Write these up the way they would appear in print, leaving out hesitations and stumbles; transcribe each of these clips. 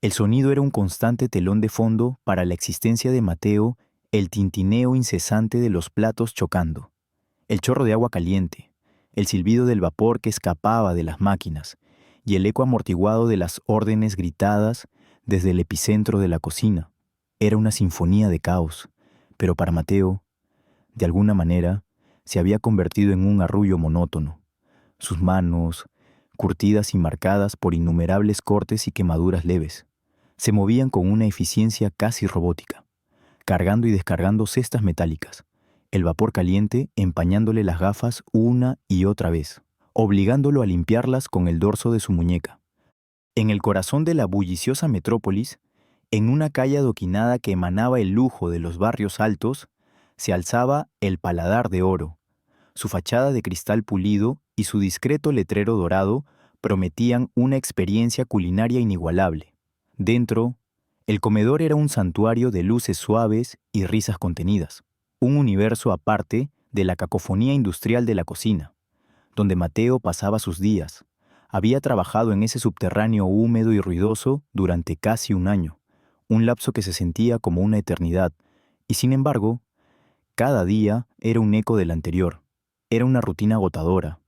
El sonido era un constante telón de fondo para la existencia de Mateo, el tintineo incesante de los platos chocando, el chorro de agua caliente, el silbido del vapor que escapaba de las máquinas y el eco amortiguado de las órdenes gritadas desde el epicentro de la cocina. Era una sinfonía de caos, pero para Mateo, de alguna manera, se había convertido en un arrullo monótono. Sus manos, curtidas y marcadas por innumerables cortes y quemaduras leves, se movían con una eficiencia casi robótica, cargando y descargando cestas metálicas, el vapor caliente empañándole las gafas una y otra vez, obligándolo a limpiarlas con el dorso de su muñeca. En el corazón de la bulliciosa metrópolis, en una calle adoquinada que emanaba el lujo de los barrios altos, se alzaba el Paladar de Oro. Su fachada de cristal pulido y su discreto letrero dorado prometían una experiencia culinaria inigualable. Dentro, el comedor era un santuario de luces suaves y risas contenidas, un universo aparte de la cacofonía industrial de la cocina, donde Mateo pasaba sus días. Había trabajado en ese subterráneo húmedo y ruidoso durante casi un año, un lapso que se sentía como una eternidad, y sin embargo, cada día era un eco del anterior. Era una rutina agotadora,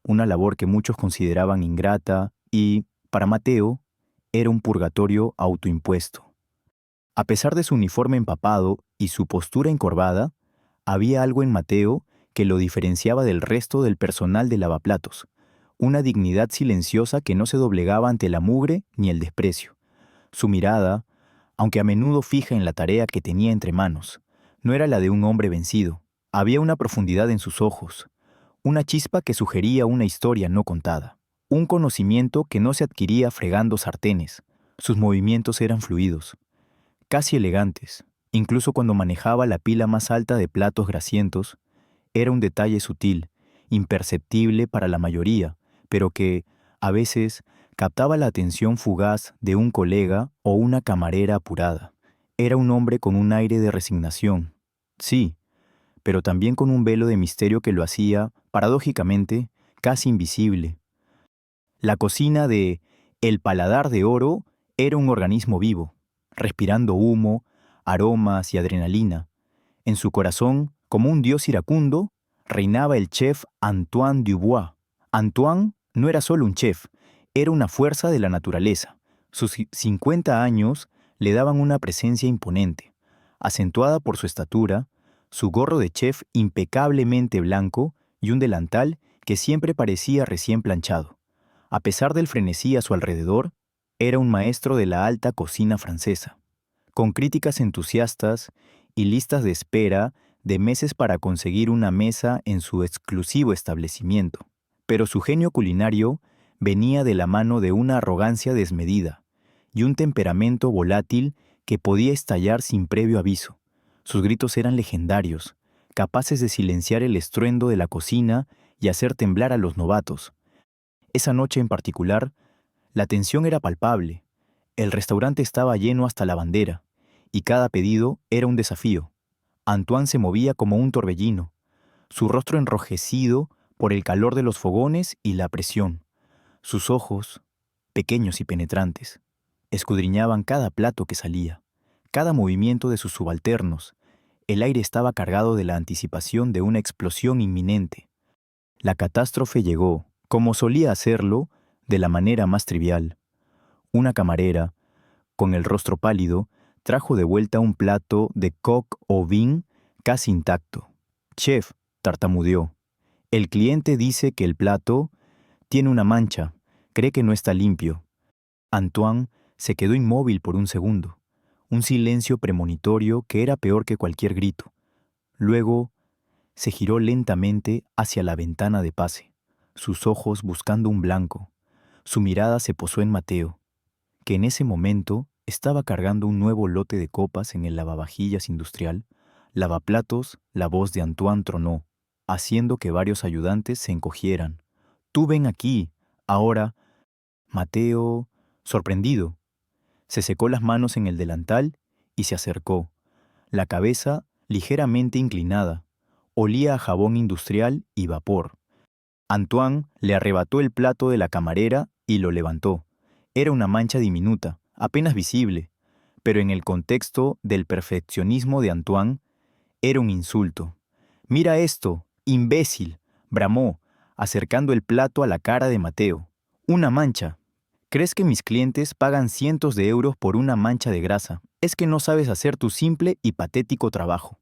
una labor que muchos consideraban ingrata y, para Mateo, era un purgatorio autoimpuesto. A pesar de su uniforme empapado y su postura encorvada, había algo en Mateo que lo diferenciaba del resto del personal de lavaplatos, una dignidad silenciosa que no se doblegaba ante la mugre ni el desprecio. Su mirada, aunque a menudo fija en la tarea que tenía entre manos, no era la de un hombre vencido. Había una profundidad en sus ojos, una chispa que sugería una historia no contada, un conocimiento que no se adquiría fregando sartenes. Sus movimientos eran fluidos, casi elegantes. Incluso cuando manejaba la pila más alta de platos grasientos, era un detalle sutil, imperceptible para la mayoría, pero que, a veces, captaba la atención fugaz de un colega o una camarera apurada. Era un hombre con un aire de resignación, sí, pero también con un velo de misterio que lo hacía, paradójicamente, casi invisible. La cocina de El Paladar de Oro era un organismo vivo, respirando humo, aromas y adrenalina. En su corazón, como un dios iracundo, reinaba el chef Antoine Dubois. Antoine no era solo un chef, era una fuerza de la naturaleza. Sus 50 años le daban una presencia imponente, acentuada por su estatura, su gorro de chef impecablemente blanco y un delantal que siempre parecía recién planchado. A pesar del frenesí a su alrededor, era un maestro de la alta cocina francesa, con críticas entusiastas y listas de espera de meses para conseguir una mesa en su exclusivo establecimiento. Pero su genio culinario venía de la mano de una arrogancia desmedida y un temperamento volátil que podía estallar sin previo aviso. Sus gritos eran legendarios, capaces de silenciar el estruendo de la cocina y hacer temblar a los novatos. Esa noche en particular, la tensión era palpable. El restaurante estaba lleno hasta la bandera, y cada pedido era un desafío. Antoine se movía como un torbellino, su rostro enrojecido por el calor de los fogones y la presión. Sus ojos, pequeños y penetrantes, escudriñaban cada plato que salía, cada movimiento de sus subalternos. El aire estaba cargado de la anticipación de una explosión inminente. La catástrofe llegó, como solía hacerlo, de la manera más trivial. Una camarera, con el rostro pálido, trajo de vuelta un plato de coq au vin casi intacto. «Chef», tartamudeó, «el cliente dice que el plato tiene una mancha, cree que no está limpio». Antoine se quedó inmóvil por un segundo, un silencio premonitorio que era peor que cualquier grito. Luego se giró lentamente hacia la ventana de pase, sus ojos buscando un blanco. Su mirada se posó en Mateo, que en ese momento estaba cargando un nuevo lote de copas en el lavavajillas industrial. «Lavaplatos», la voz de Antoine tronó, haciendo que varios ayudantes se encogieran. «Tú ven aquí, ahora». Mateo, sorprendido, se secó las manos en el delantal y se acercó, la cabeza ligeramente inclinada. Olía a jabón industrial y vapor. Antoine le arrebató el plato de la camarera y lo levantó. Era una mancha diminuta, apenas visible, pero en el contexto del perfeccionismo de Antoine era un insulto. «Mira esto, imbécil», bramó, acercando el plato a la cara de Mateo. «Una mancha. ¿Crees que mis clientes pagan cientos de euros por una mancha de grasa? Es que no sabes hacer tu simple y patético trabajo».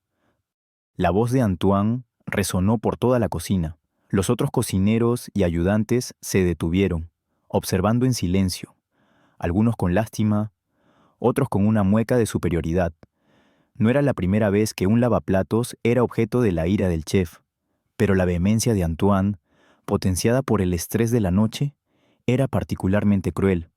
La voz de Antoine resonó por toda la cocina. Los otros cocineros y ayudantes se detuvieron, observando en silencio, algunos con lástima, otros con una mueca de superioridad. No era la primera vez que un lavaplatos era objeto de la ira del chef, pero la vehemencia de Antoine, potenciada por el estrés de la noche, era particularmente cruel.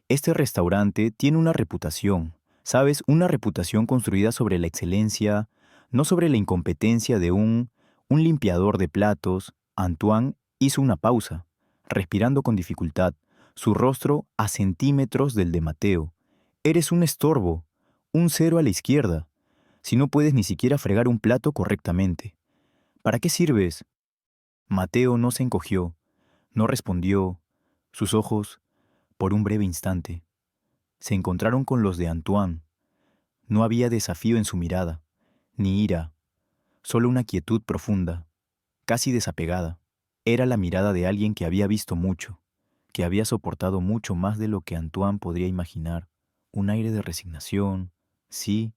Este restaurante tiene una reputación, ¿sabes? Una reputación construida sobre la excelencia, no sobre la incompetencia de un limpiador de platos. Antoine hizo una pausa, respirando con dificultad, su rostro a centímetros del de Mateo. «Eres un estorbo, un cero a la izquierda, si no puedes ni siquiera fregar un plato correctamente. ¿Para qué sirves?» Mateo no se encogió, no respondió. Sus ojos, por un breve instante, se encontraron con los de Antoine. No había desafío en su mirada, ni ira, solo una quietud profunda, casi desapegada. Era la mirada de alguien que había visto mucho, que había soportado mucho más de lo que Antoine podría imaginar. Un aire de resignación, sí,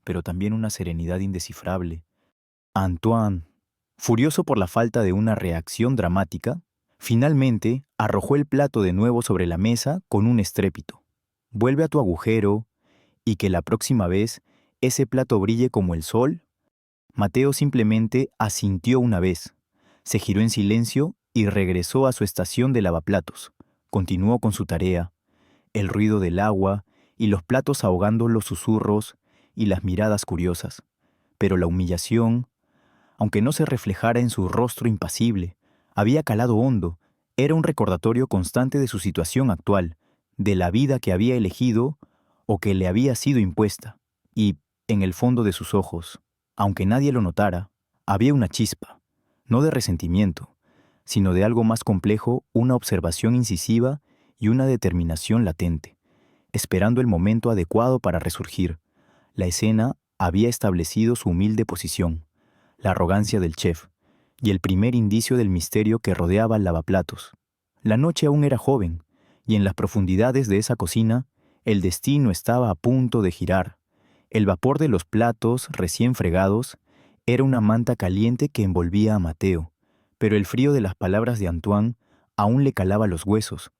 pero también una serenidad indescifrable. Antoine, furioso por la falta de una reacción dramática, finalmente arrojó el plato de nuevo sobre la mesa con un estrépito. «Vuelve a tu agujero y que la próxima vez ese plato brille como el sol». Mateo simplemente asintió una vez, se giró en silencio y regresó a su estación de lavaplatos. Continuó con su tarea, el ruido del agua y los platos ahogando los susurros y las miradas curiosas. Pero la humillación, aunque no se reflejara en su rostro impasible, había calado hondo. Era un recordatorio constante de su situación actual, de la vida que había elegido o que le había sido impuesta. Y, en el fondo de sus ojos, aunque nadie lo notara, había una chispa, no de resentimiento, sino de algo más complejo, una observación incisiva y una determinación latente, esperando el momento adecuado para resurgir. La escena había establecido su humilde posición, la arrogancia del chef, y el primer indicio del misterio que rodeaba el lavaplatos. La noche aún era joven, y en las profundidades de esa cocina, el destino estaba a punto de girar. El vapor de los platos recién fregados era una manta caliente que envolvía a Mateo, pero el frío de las palabras de Antoine aún le calaba los huesos.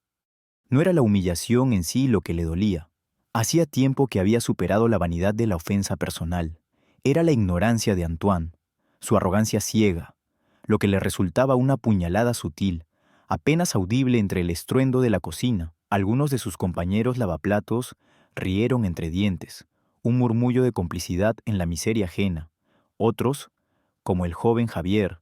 No era la humillación en sí lo que le dolía. Hacía tiempo que había superado la vanidad de la ofensa personal. Era la ignorancia de Antoine, su arrogancia ciega, lo que le resultaba una puñalada sutil, apenas audible entre el estruendo de la cocina. Algunos de sus compañeros lavaplatos rieron entre dientes, un murmullo de complicidad en la miseria ajena. Otros, como el joven Javier,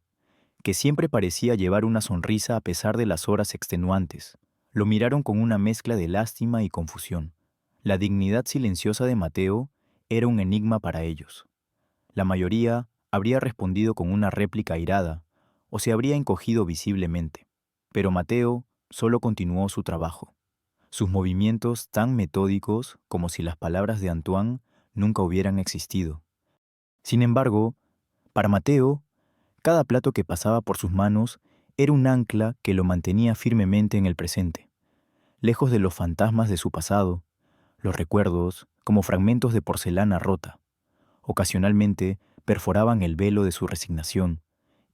que siempre parecía llevar una sonrisa a pesar de las horas extenuantes, lo miraron con una mezcla de lástima y confusión. La dignidad silenciosa de Mateo era un enigma para ellos. La mayoría habría respondido con una réplica airada o se habría encogido visiblemente, pero Mateo solo continuó su trabajo, sus movimientos tan metódicos como si las palabras de Antoine nunca hubieran existido. Sin embargo, para Mateo, cada plato que pasaba por sus manos era un ancla que lo mantenía firmemente en el presente, lejos de los fantasmas de su pasado, los recuerdos como fragmentos de porcelana rota. Ocasionalmente perforaban el velo de su resignación,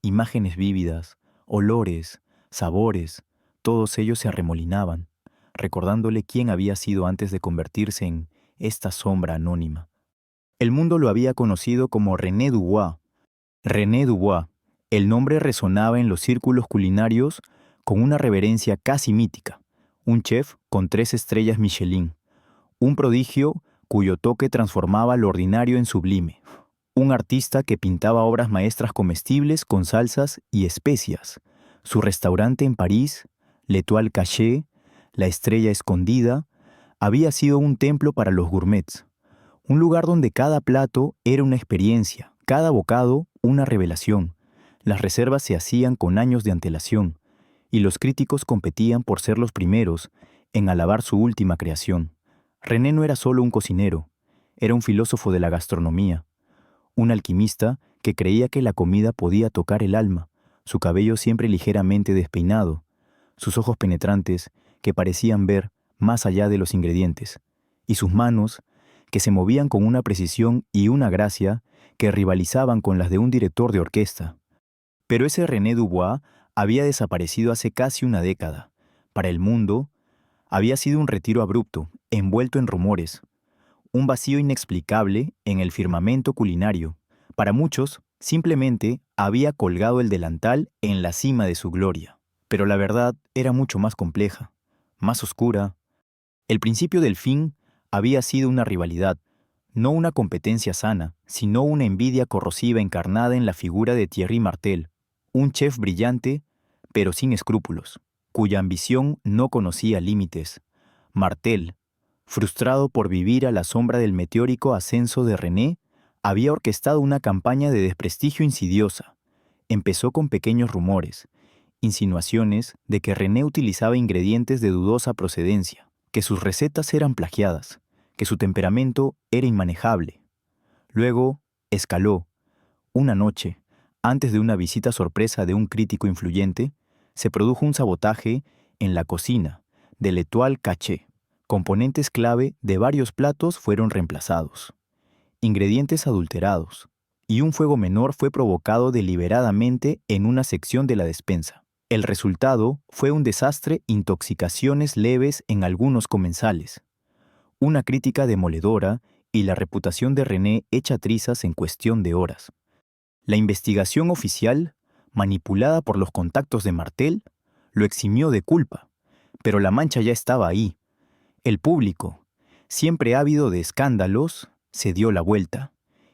imágenes vívidas, olores, sabores, todos ellos se arremolinaban, recordándole quién había sido antes de convertirse en esta sombra anónima. El mundo lo había conocido como René Dubois. René Dubois, el nombre resonaba en los círculos culinarios con una reverencia casi mítica, un chef con 3 estrellas Michelin, un prodigio cuyo toque transformaba lo ordinario en sublime, un artista que pintaba obras maestras comestibles con salsas y especias. Su restaurante en París, L'Étoile Cachée, la estrella escondida, había sido un templo para los gourmets, un lugar donde cada plato era una experiencia, cada bocado una revelación. Las reservas se hacían con años de antelación, y los críticos competían por ser los primeros en alabar su última creación. René no era solo un cocinero, era un filósofo de la gastronomía, un alquimista que creía que la comida podía tocar el alma, su cabello siempre ligeramente despeinado, sus ojos penetrantes que parecían ver más allá de los ingredientes, y sus manos que se movían con una precisión y una gracia que rivalizaban con las de un director de orquesta. Pero ese René Dubois había desaparecido hace casi una década. Para el mundo, había sido un retiro abrupto, envuelto en rumores, un vacío inexplicable en el firmamento culinario. Para muchos, simplemente había colgado el delantal en la cima de su gloria. Pero la verdad era mucho más compleja, más oscura. El principio del fin había sido una rivalidad, no una competencia sana, sino una envidia corrosiva encarnada en la figura de Thierry Martel, un chef brillante, pero sin escrúpulos, cuya ambición no conocía límites. Martel, frustrado por vivir a la sombra del meteórico ascenso de René, había orquestado una campaña de desprestigio insidiosa. Empezó con pequeños rumores, insinuaciones de que René utilizaba ingredientes de dudosa procedencia, que sus recetas eran plagiadas, que su temperamento era inmanejable. Luego, escaló. Una noche, antes de una visita sorpresa de un crítico influyente, se produjo un sabotaje en la cocina de L'Étoile Caché. Componentes clave de varios platos fueron reemplazados, ingredientes adulterados, y un fuego menor fue provocado deliberadamente en una sección de la despensa. El resultado fue un desastre, intoxicaciones leves en algunos comensales, una crítica demoledora y la reputación de René hecha trizas en cuestión de horas. La investigación oficial, manipulada por los contactos de Martel, lo eximió de culpa, pero la mancha ya estaba ahí. El público, siempre ávido de escándalos, se dio la vuelta,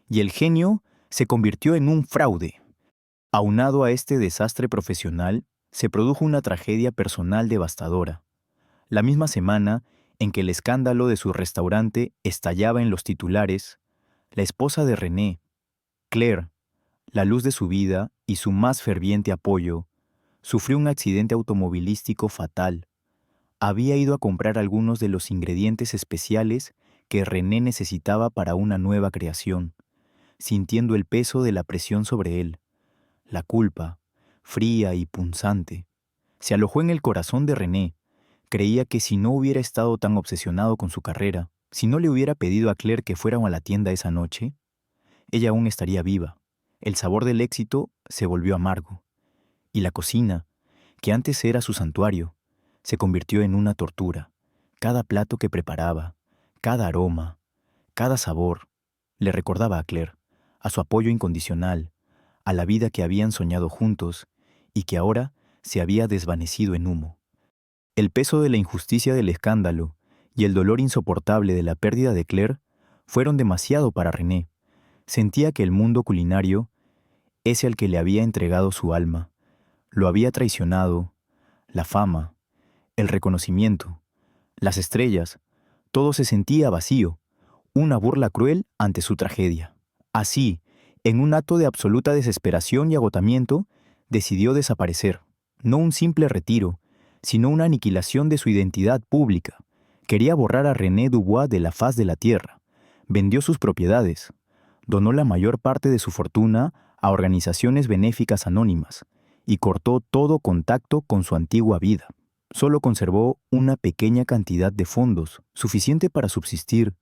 y el genio se convirtió en un fraude. Aunado a este desastre profesional, se produjo una tragedia personal devastadora. La misma semana en que el escándalo de su restaurante estallaba en los titulares, la esposa de René, Claire, la luz de su vida y su más ferviente apoyo, sufrió un accidente automovilístico fatal. Había ido a comprar algunos de los ingredientes especiales que René necesitaba para una nueva creación, sintiendo el peso de la presión sobre él. La culpa, fría y punzante, se alojó en el corazón de René. Creía que si no hubiera estado tan obsesionado con su carrera, si no le hubiera pedido a Claire que fueran a la tienda esa noche, ella aún estaría viva. El sabor del éxito se volvió amargo, y la cocina, que antes era su santuario, se convirtió en una tortura. Cada plato que preparaba, cada aroma, cada sabor, le recordaba a Claire, a su apoyo incondicional, a la vida que habían soñado juntos y que ahora se había desvanecido en humo. El peso de la injusticia del escándalo y el dolor insoportable de la pérdida de Claire fueron demasiado para René. Sentía que el mundo culinario, ese al que le había entregado su alma, lo había traicionado. La fama, el reconocimiento, las estrellas, todo se sentía vacío, una burla cruel ante su tragedia. Así, en un acto de absoluta desesperación y agotamiento, decidió desaparecer, no un simple retiro, sino una aniquilación de su identidad pública. Quería borrar a René Dubois de la faz de la tierra. Vendió sus propiedades, donó la mayor parte de su fortuna a organizaciones benéficas anónimas y cortó todo contacto con su antigua vida. Solo conservó una pequeña cantidad de fondos, suficiente para subsistir,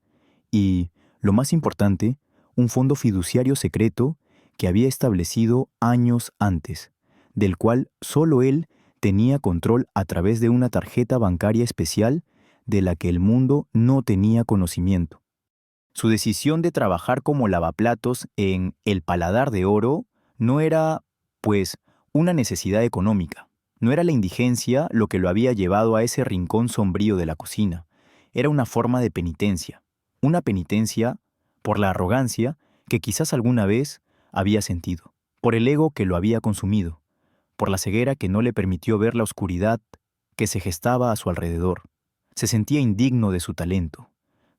y, lo más importante, un fondo fiduciario secreto que había establecido años antes, del cual solo él tenía control a través de una tarjeta bancaria especial de la que el mundo no tenía conocimiento. Su decisión de trabajar como lavaplatos en El Paladar de Oro no era, pues, una necesidad económica. No era la indigencia lo que lo había llevado a ese rincón sombrío de la cocina. Era una forma de penitencia. Una penitencia por la arrogancia que quizás alguna vez había sentido, por el ego que lo había consumido, por la ceguera que no le permitió ver la oscuridad que se gestaba a su alrededor. Se sentía indigno de su talento,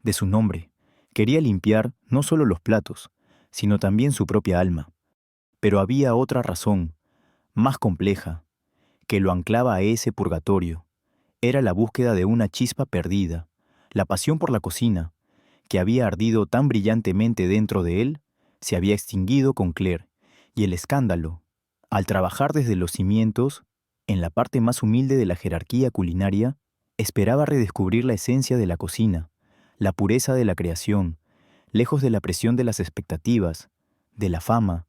de su nombre. Quería limpiar no solo los platos, sino también su propia alma. Pero había otra razón, más compleja, que lo anclaba a ese purgatorio. Era la búsqueda de una chispa perdida, La pasión por la cocina, que había ardido tan brillantemente dentro de él, se había extinguido con Claire, y el escándalo, al trabajar desde los cimientos, en la parte más humilde de la jerarquía culinaria, esperaba redescubrir la esencia de la cocina, la pureza de la creación, lejos de la presión de las expectativas, de la fama,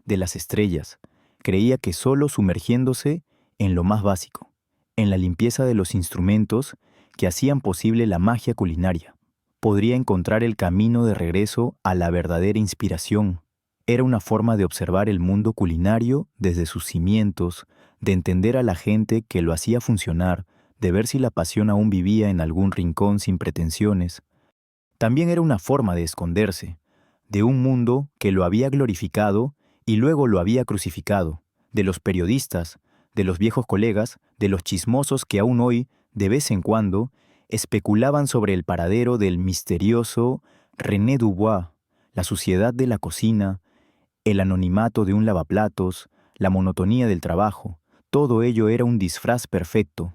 de las estrellas. Creía que solo sumergiéndose en lo más básico, en la limpieza de los instrumentos que hacían posible la magia culinaria, podría encontrar el camino de regreso a la verdadera inspiración. Era una forma de observar el mundo culinario desde sus cimientos, de entender a la gente que lo hacía funcionar, de ver si la pasión aún vivía en algún rincón sin pretensiones. También era una forma de esconderse, de un mundo que lo había glorificado y luego lo había crucificado, de los periodistas, de los viejos colegas, de los chismosos que aún hoy, de vez en cuando, especulaban sobre el paradero del misterioso René Dubois, la suciedad de la cocina, el anonimato de un lavaplatos, la monotonía del trabajo. Todo ello era un disfraz perfecto,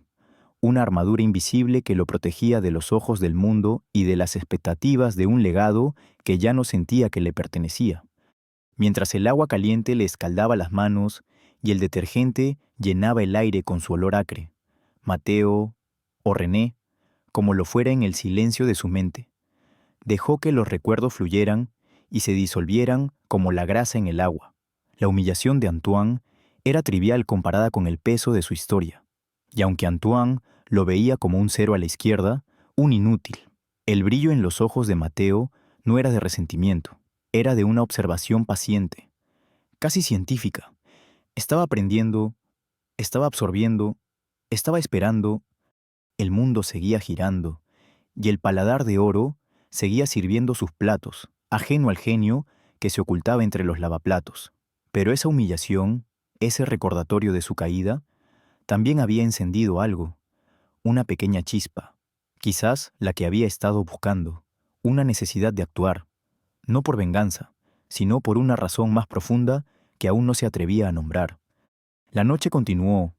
una armadura invisible que lo protegía de los ojos del mundo y de las expectativas de un legado que ya no sentía que le pertenecía. Mientras el agua caliente le escaldaba las manos y el detergente llenaba el aire con su olor acre, Mateo, o René, como lo fuera en el silencio de su mente, dejó que los recuerdos fluyeran y se disolvieran como la grasa en el agua. La humillación de Antoine era trivial comparada con el peso de su historia, y aunque Antoine lo veía como un cero a la izquierda, un inútil, el brillo en los ojos de Mateo no era de resentimiento, era de una observación paciente, casi científica. Estaba aprendiendo, estaba absorbiendo, estaba esperando. El mundo seguía girando, y el paladar de oro seguía sirviendo sus platos, ajeno al genio que se ocultaba entre los lavaplatos. Pero esa humillación, ese recordatorio de su caída, también había encendido algo, una pequeña chispa, quizás la que había estado buscando, una necesidad de actuar, no por venganza, sino por una razón más profunda que aún no se atrevía a nombrar. La noche continuó.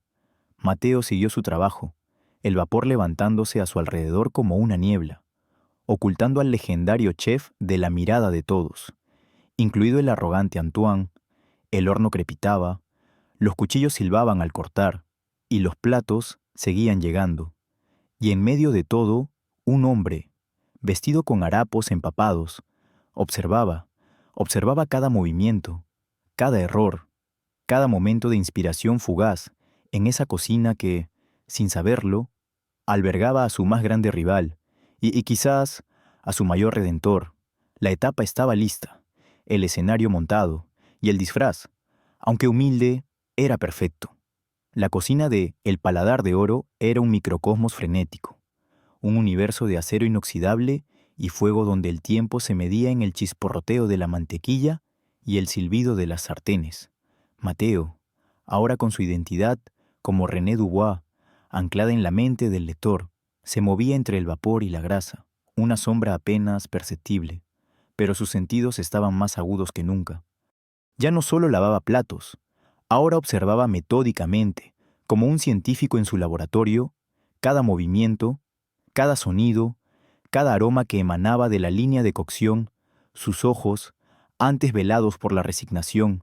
Mateo siguió su trabajo, el vapor levantándose a su alrededor como una niebla, ocultando al legendario chef de la mirada de todos, incluido el arrogante Antoine. El horno crepitaba, los cuchillos silbaban al cortar, y los platos seguían llegando. Y en medio de todo, un hombre, vestido con harapos empapados, observaba cada movimiento, cada error, cada momento de inspiración fugaz en esa cocina que, sin saberlo, albergaba a su más grande rival y quizás a su mayor redentor. La etapa estaba lista, el escenario montado y el disfraz, aunque humilde, era perfecto. La cocina de El Paladar de Oro era un microcosmos frenético, un universo de acero inoxidable y fuego donde el tiempo se medía en el chisporroteo de la mantequilla y el silbido de las sartenes. Mateo, ahora con su identidad como René Dubois, anclada en la mente del lector, se movía entre el vapor y la grasa, una sombra apenas perceptible, pero sus sentidos estaban más agudos que nunca. Ya no solo lavaba platos, ahora observaba metódicamente, como un científico en su laboratorio, cada movimiento, cada sonido, cada aroma que emanaba de la línea de cocción. Sus ojos, antes velados por la resignación,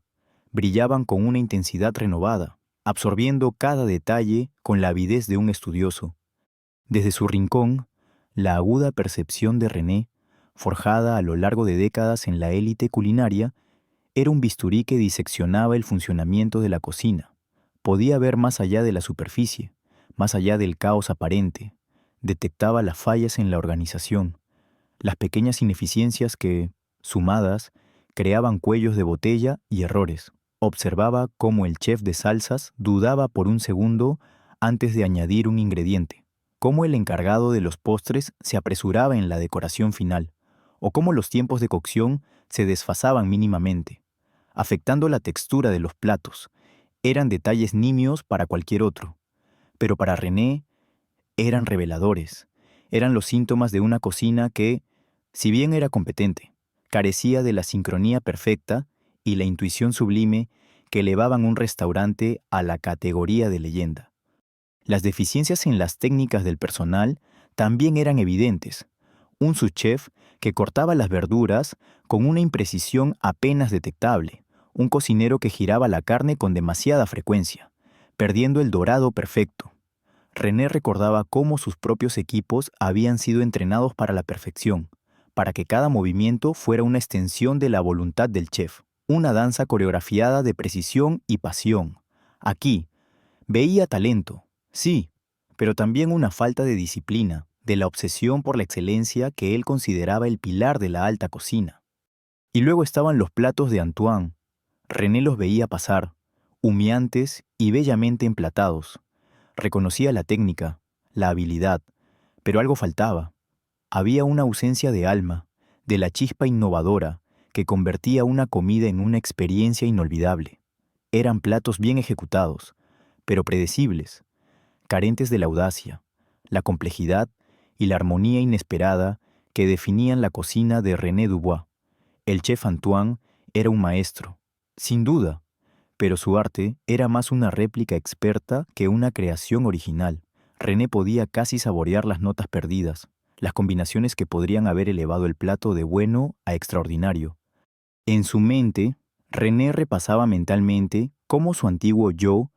brillaban con una intensidad renovada, absorbiendo cada detalle con la avidez de un estudioso. Desde su rincón, la aguda percepción de René, forjada a lo largo de décadas en la élite culinaria, era un bisturí que diseccionaba el funcionamiento de la cocina. Podía ver más allá de la superficie, más allá del caos aparente. Detectaba las fallas en la organización, las pequeñas ineficiencias que, sumadas, creaban cuellos de botella y errores. Observaba cómo el chef de salsas dudaba por un segundo antes de añadir un ingrediente, cómo el encargado de los postres se apresuraba en la decoración final, o cómo los tiempos de cocción se desfasaban mínimamente, afectando la textura de los platos. Eran detalles nimios para cualquier otro, pero para René eran reveladores. Eran los síntomas de una cocina que, si bien era competente, carecía de la sincronía perfecta y la intuición sublime que elevaban un restaurante a la categoría de leyenda. Las deficiencias en las técnicas del personal también eran evidentes, un subchef que cortaba las verduras con una imprecisión apenas detectable, un cocinero que giraba la carne con demasiada frecuencia, perdiendo el dorado perfecto. René recordaba cómo sus propios equipos habían sido entrenados para la perfección, para que cada movimiento fuera una extensión de la voluntad del chef, una danza coreografiada de precisión y pasión. Aquí, veía talento, sí, pero también una falta de disciplina, de la obsesión por la excelencia que él consideraba el pilar de la alta cocina. Y luego estaban los platos de Antoine. René los veía pasar, humeantes y bellamente emplatados. Reconocía la técnica, la habilidad, pero algo faltaba. Había una ausencia de alma, de la chispa innovadora que convertía una comida en una experiencia inolvidable. Eran platos bien ejecutados, pero predecibles, carentes de la audacia, la complejidad y la armonía inesperada que definían la cocina de René Dubois. El chef Antoine era un maestro, sin duda, pero su arte era más una réplica experta que una creación original. René podía casi saborear las notas perdidas, las combinaciones que podrían haber elevado el plato de bueno a extraordinario. En su mente, René repasaba mentalmente cómo su antiguo yo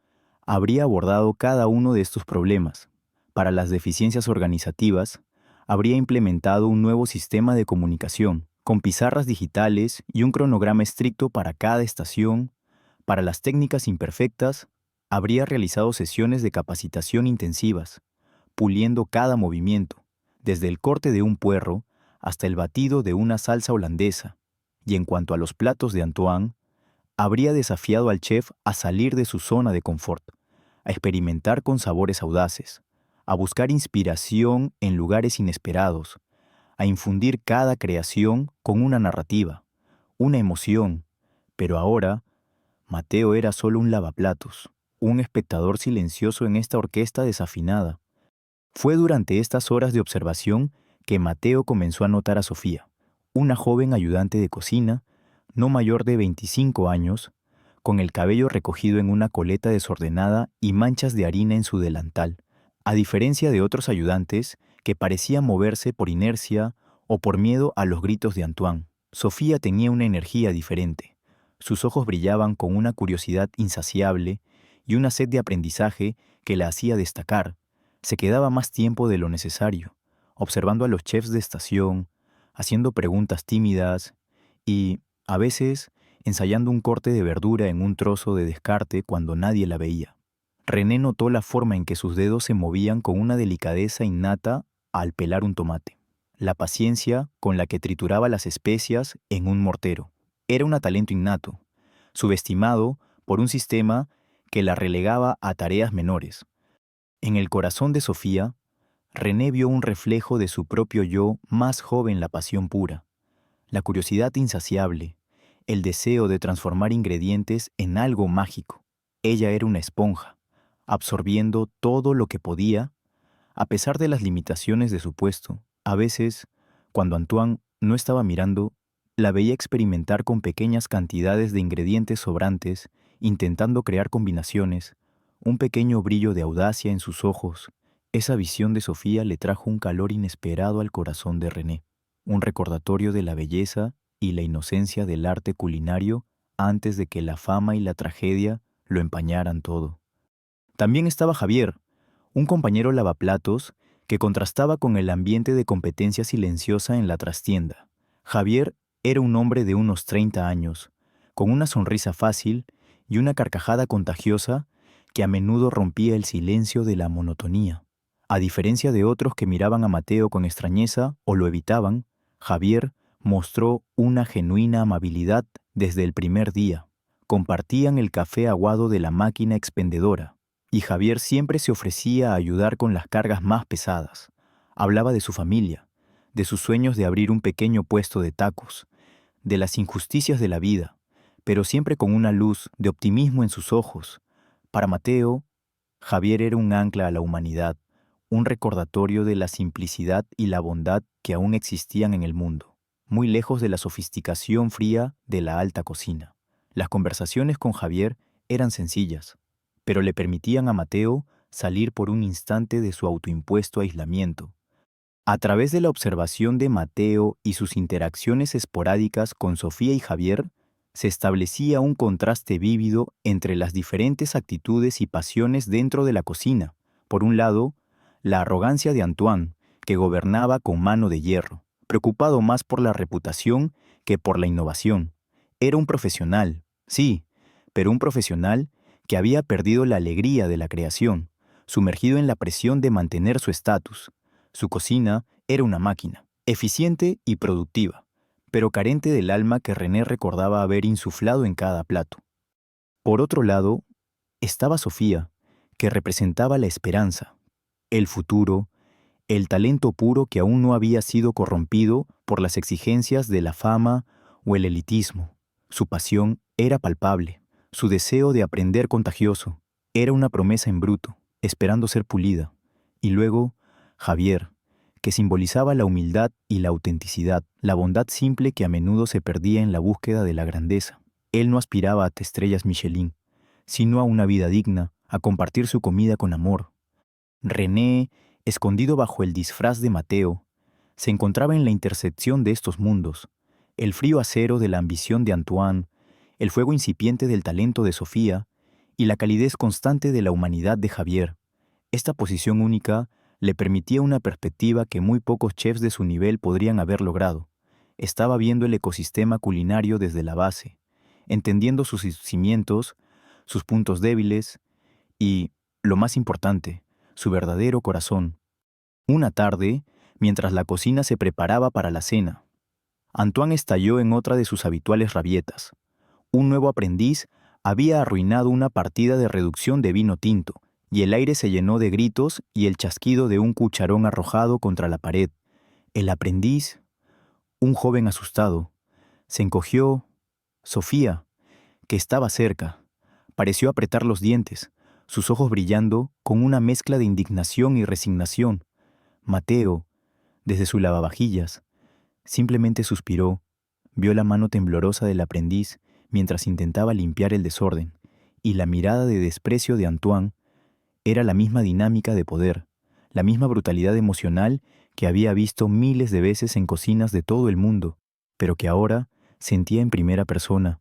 habría abordado cada uno de estos problemas. Para las deficiencias organizativas, habría implementado un nuevo sistema de comunicación, con pizarras digitales y un cronograma estricto para cada estación. Para las técnicas imperfectas, habría realizado sesiones de capacitación intensivas, puliendo cada movimiento, desde el corte de un puerro hasta el batido de una salsa holandesa. Y en cuanto a los platos de Antoine, habría desafiado al chef a salir de su zona de confort, a experimentar con sabores audaces, a buscar inspiración en lugares inesperados, a infundir cada creación con una narrativa, una emoción. Pero ahora, Mateo era solo un lavaplatos, un espectador silencioso en esta orquesta desafinada. Fue durante estas horas de observación que Mateo comenzó a notar a Sofía, una joven ayudante de cocina, no mayor de 25 años, con el cabello recogido en una coleta desordenada y manchas de harina en su delantal. A diferencia de otros ayudantes que parecían moverse por inercia o por miedo a los gritos de Antoine, Sofía tenía una energía diferente. Sus ojos brillaban con una curiosidad insaciable y una sed de aprendizaje que la hacía destacar. Se quedaba más tiempo de lo necesario, observando a los chefs de estación, haciendo preguntas tímidas y, a veces, ensayando un corte de verdura en un trozo de descarte cuando nadie la veía. René notó la forma en que sus dedos se movían con una delicadeza innata al pelar un tomate, la paciencia con la que trituraba las especias en un mortero. Era un talento innato, subestimado por un sistema que la relegaba a tareas menores. En el corazón de Sofía, René vio un reflejo de su propio yo más joven, la pasión pura, la curiosidad insaciable, el deseo de transformar ingredientes en algo mágico. Ella era una esponja, absorbiendo todo lo que podía, a pesar de las limitaciones de su puesto. A veces, cuando Antoine no estaba mirando, la veía experimentar con pequeñas cantidades de ingredientes sobrantes, intentando crear combinaciones, un pequeño brillo de audacia en sus ojos. Esa visión de Sofía le trajo un calor inesperado al corazón de René, un recordatorio de la belleza y la inocencia del arte culinario antes de que la fama y la tragedia lo empañaran todo. También estaba Javier, un compañero lavaplatos que contrastaba con el ambiente de competencia silenciosa en la trastienda. Javier era un hombre de unos 30 años, con una sonrisa fácil y una carcajada contagiosa que a menudo rompía el silencio de la monotonía. A diferencia de otros que miraban a Mateo con extrañeza o lo evitaban, Javier mostró una genuina amabilidad desde el primer día. Compartían el café aguado de la máquina expendedora, y Javier siempre se ofrecía a ayudar con las cargas más pesadas. Hablaba de su familia, de sus sueños de abrir un pequeño puesto de tacos, de las injusticias de la vida, pero siempre con una luz de optimismo en sus ojos. Para Mateo, Javier era un ancla a la humanidad, un recordatorio de la simplicidad y la bondad que aún existían en el mundo, muy lejos de la sofisticación fría de la alta cocina. Las conversaciones con Javier eran sencillas, pero le permitían a Mateo salir por un instante de su autoimpuesto aislamiento. A través de la observación de Mateo y sus interacciones esporádicas con Sofía y Javier, se establecía un contraste vívido entre las diferentes actitudes y pasiones dentro de la cocina. Por un lado, la arrogancia de Antoine, que gobernaba con mano de hierro, preocupado más por la reputación que por la innovación. Era un profesional, sí, pero un profesional que había perdido la alegría de la creación, sumergido en la presión de mantener su estatus. Su cocina era una máquina, eficiente y productiva, pero carente del alma que René recordaba haber insuflado en cada plato. Por otro lado, estaba Sofía, que representaba la esperanza, el futuro, el talento puro que aún no había sido corrompido por las exigencias de la fama o el elitismo. Su pasión era palpable, su deseo de aprender contagioso. Era una promesa en bruto, esperando ser pulida. Y luego, Javier, que simbolizaba la humildad y la autenticidad, la bondad simple que a menudo se perdía en la búsqueda de la grandeza. Él no aspiraba a estrellas Michelin, sino a una vida digna, a compartir su comida con amor. René, escondido bajo el disfraz de Mateo, se encontraba en la intersección de estos mundos, el frío acero de la ambición de Antoine, el fuego incipiente del talento de Sofía y la calidez constante de la humanidad de Javier. Esta posición única le permitía una perspectiva que muy pocos chefs de su nivel podrían haber logrado. Estaba viendo el ecosistema culinario desde la base, entendiendo sus cimientos, sus puntos débiles y, lo más importante, su verdadero corazón. Una tarde, mientras la cocina se preparaba para la cena, Antoine estalló en otra de sus habituales rabietas. Un nuevo aprendiz había arruinado una partida de reducción de vino tinto, y el aire se llenó de gritos y el chasquido de un cucharón arrojado contra la pared. El aprendiz, un joven asustado, se encogió. Sofía, que estaba cerca, pareció apretar los dientes, sus ojos brillando con una mezcla de indignación y resignación. Mateo, desde su lavavajillas, simplemente suspiró, vio la mano temblorosa del aprendiz mientras intentaba limpiar el desorden, y la mirada de desprecio de Antoine era la misma dinámica de poder, la misma brutalidad emocional que había visto miles de veces en cocinas de todo el mundo, pero que ahora sentía en primera persona.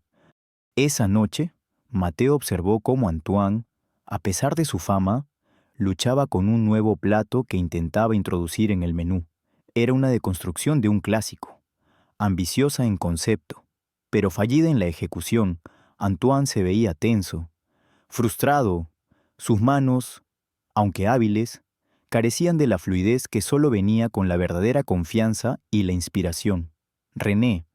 Esa noche, Mateo observó cómo Antoine, a pesar de su fama, luchaba con un nuevo plato que intentaba introducir en el menú. Era una deconstrucción de un clásico, ambiciosa en concepto, pero fallida en la ejecución. Antoine se veía tenso, frustrado. Sus manos, aunque hábiles, carecían de la fluidez que solo venía con la verdadera confianza y la inspiración. René,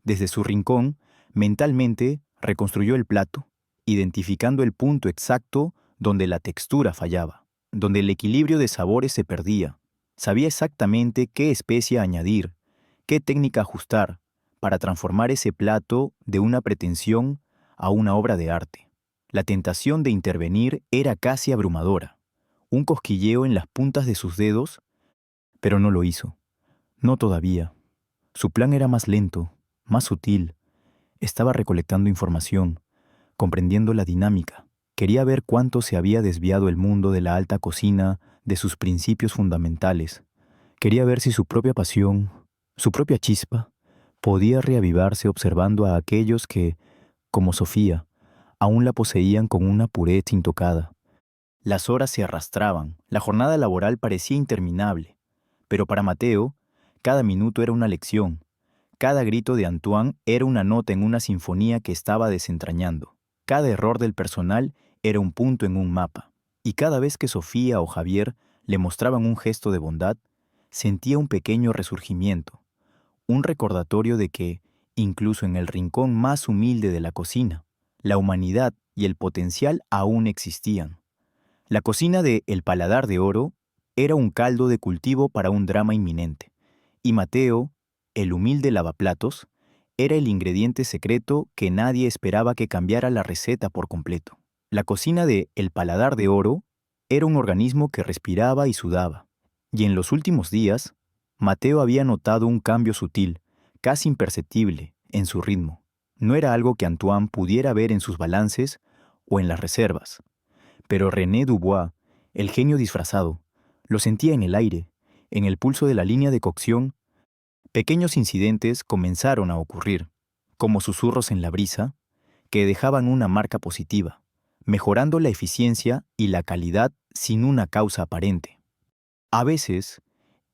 desde su rincón, mentalmente reconstruyó el plato, identificando el punto exacto donde la textura fallaba, donde el equilibrio de sabores se perdía. Sabía exactamente qué especia añadir, qué técnica ajustar para transformar ese plato de una pretensión a una obra de arte. La tentación de intervenir era casi abrumadora, un cosquilleo en las puntas de sus dedos, pero no lo hizo. No todavía. Su plan era más lento, más sutil. Estaba recolectando información, comprendiendo la dinámica. Quería ver cuánto se había desviado el mundo de la alta cocina de sus principios fundamentales. Quería ver si su propia pasión, su propia chispa, podía reavivarse observando a aquellos que, como Sofía, aún la poseían con una pureza intocada. Las horas se arrastraban, la jornada laboral parecía interminable, pero para Mateo, cada minuto era una lección. Cada grito de Antoine era una nota en una sinfonía que estaba desentrañando. Cada error del personal era un punto en un mapa. Y cada vez que Sofía o Javier le mostraban un gesto de bondad, sentía un pequeño resurgimiento, un recordatorio de que, incluso en el rincón más humilde de la cocina, la humanidad y el potencial aún existían. La cocina de El Paladar de Oro era un caldo de cultivo para un drama inminente, y Mateo, el humilde lavaplatos, era el ingrediente secreto que nadie esperaba que cambiara la receta por completo. La cocina de El Paladar de Oro era un organismo que respiraba y sudaba, y en los últimos días, Mateo había notado un cambio sutil, casi imperceptible, en su ritmo. No era algo que Antoine pudiera ver en sus balances o en las reservas, pero René Dubois, el genio disfrazado, lo sentía en el aire, En el pulso de la línea de cocción, pequeños incidentes comenzaron a ocurrir, como susurros en la brisa, que dejaban una marca positiva, mejorando la eficiencia y la calidad sin una causa aparente. A veces,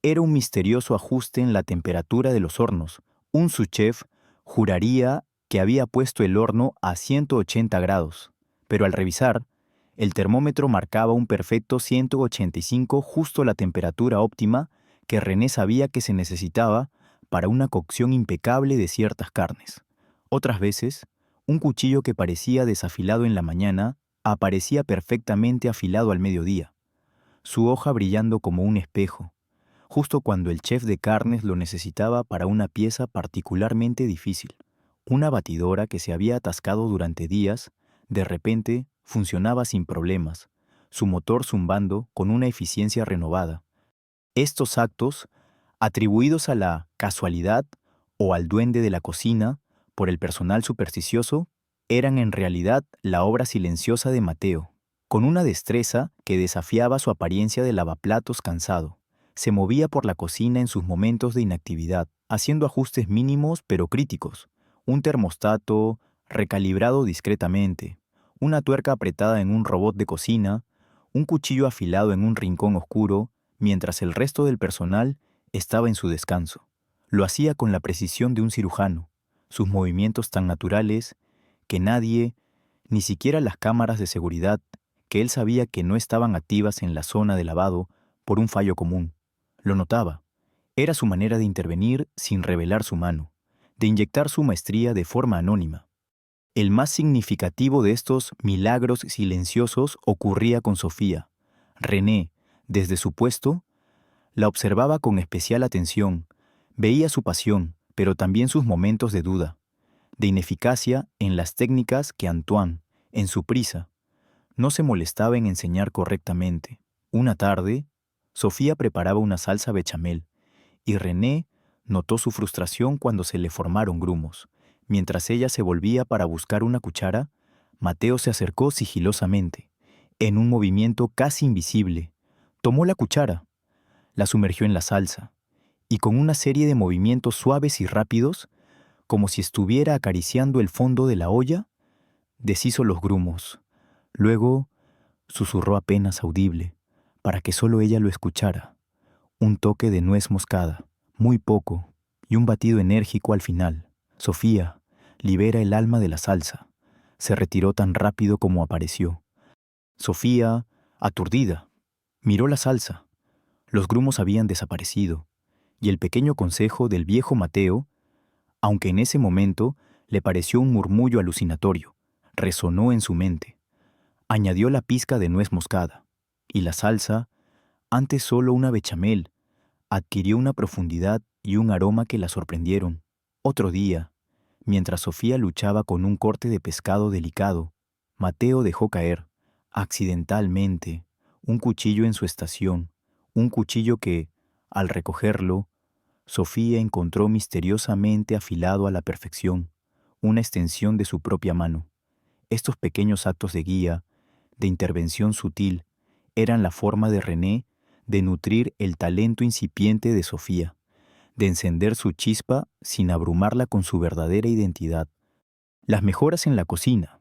era un misterioso ajuste en la temperatura de los hornos. Un subchef juraría que había puesto el horno a 180 grados, pero al revisar, el termómetro marcaba un perfecto 185, justo la temperatura óptima que René sabía que se necesitaba para una cocción impecable de ciertas carnes. Otras veces, un cuchillo que parecía desafilado en la mañana aparecía perfectamente afilado al mediodía, su hoja brillando como un espejo, justo cuando el chef de carnes lo necesitaba para una pieza particularmente difícil. Una batidora que se había atascado durante días, de repente funcionaba sin problemas, su motor zumbando con una eficiencia renovada. Estos actos, atribuidos a la casualidad o al duende de la cocina por el personal supersticioso, eran en realidad la obra silenciosa de Mateo, con una destreza que desafiaba su apariencia de lavaplatos cansado. Se movía por la cocina en sus momentos de inactividad, haciendo ajustes mínimos pero críticos. Un termostato recalibrado discretamente, una tuerca apretada en un robot de cocina, un cuchillo afilado en un rincón oscuro, mientras el resto del personal estaba en su descanso. Lo hacía con la precisión de un cirujano, sus movimientos tan naturales que nadie, ni siquiera las cámaras de seguridad, que él sabía que no estaban activas en la zona de lavado por un fallo común, lo notaba. Era su manera de intervenir sin revelar su mano, de inyectar su maestría de forma anónima. El más significativo de estos milagros silenciosos ocurría con Sofía. René, desde su puesto, la observaba con especial atención, veía su pasión, pero también sus momentos de duda, de ineficacia en las técnicas que Antoine, en su prisa, no se molestaba en enseñar correctamente. Una tarde, Sofía preparaba una salsa bechamel, y René notó su frustración cuando se le formaron grumos. Mientras ella se volvía para buscar una cuchara, Mateo se acercó sigilosamente. En un movimiento casi invisible, tomó la cuchara, la sumergió en la salsa, y con una serie de movimientos suaves y rápidos, como si estuviera acariciando el fondo de la olla, deshizo los grumos. Luego, susurró apenas audible, para que solo ella lo escuchara. Un toque de nuez moscada, muy poco, y un batido enérgico al final. Sofía, libera el alma de la salsa. Se retiró tan rápido como apareció. Sofía, aturdida, miró la salsa. Los grumos habían desaparecido, y el pequeño consejo del viejo Mateo, aunque en ese momento le pareció un murmullo alucinatorio, resonó en su mente. Añadió la pizca de nuez moscada, y la salsa, antes solo una bechamel, adquirió una profundidad y un aroma que la sorprendieron. Otro día, mientras Sofía luchaba con un corte de pescado delicado, Mateo dejó caer, accidentalmente, un cuchillo en su estación, un cuchillo que, al recogerlo, Sofía encontró misteriosamente afilado a la perfección, una extensión de su propia mano. Estos pequeños actos de guía, de intervención sutil, eran la forma de René de nutrir el talento incipiente de Sofía, de encender su chispa sin abrumarla con su verdadera identidad. Las mejoras en la cocina,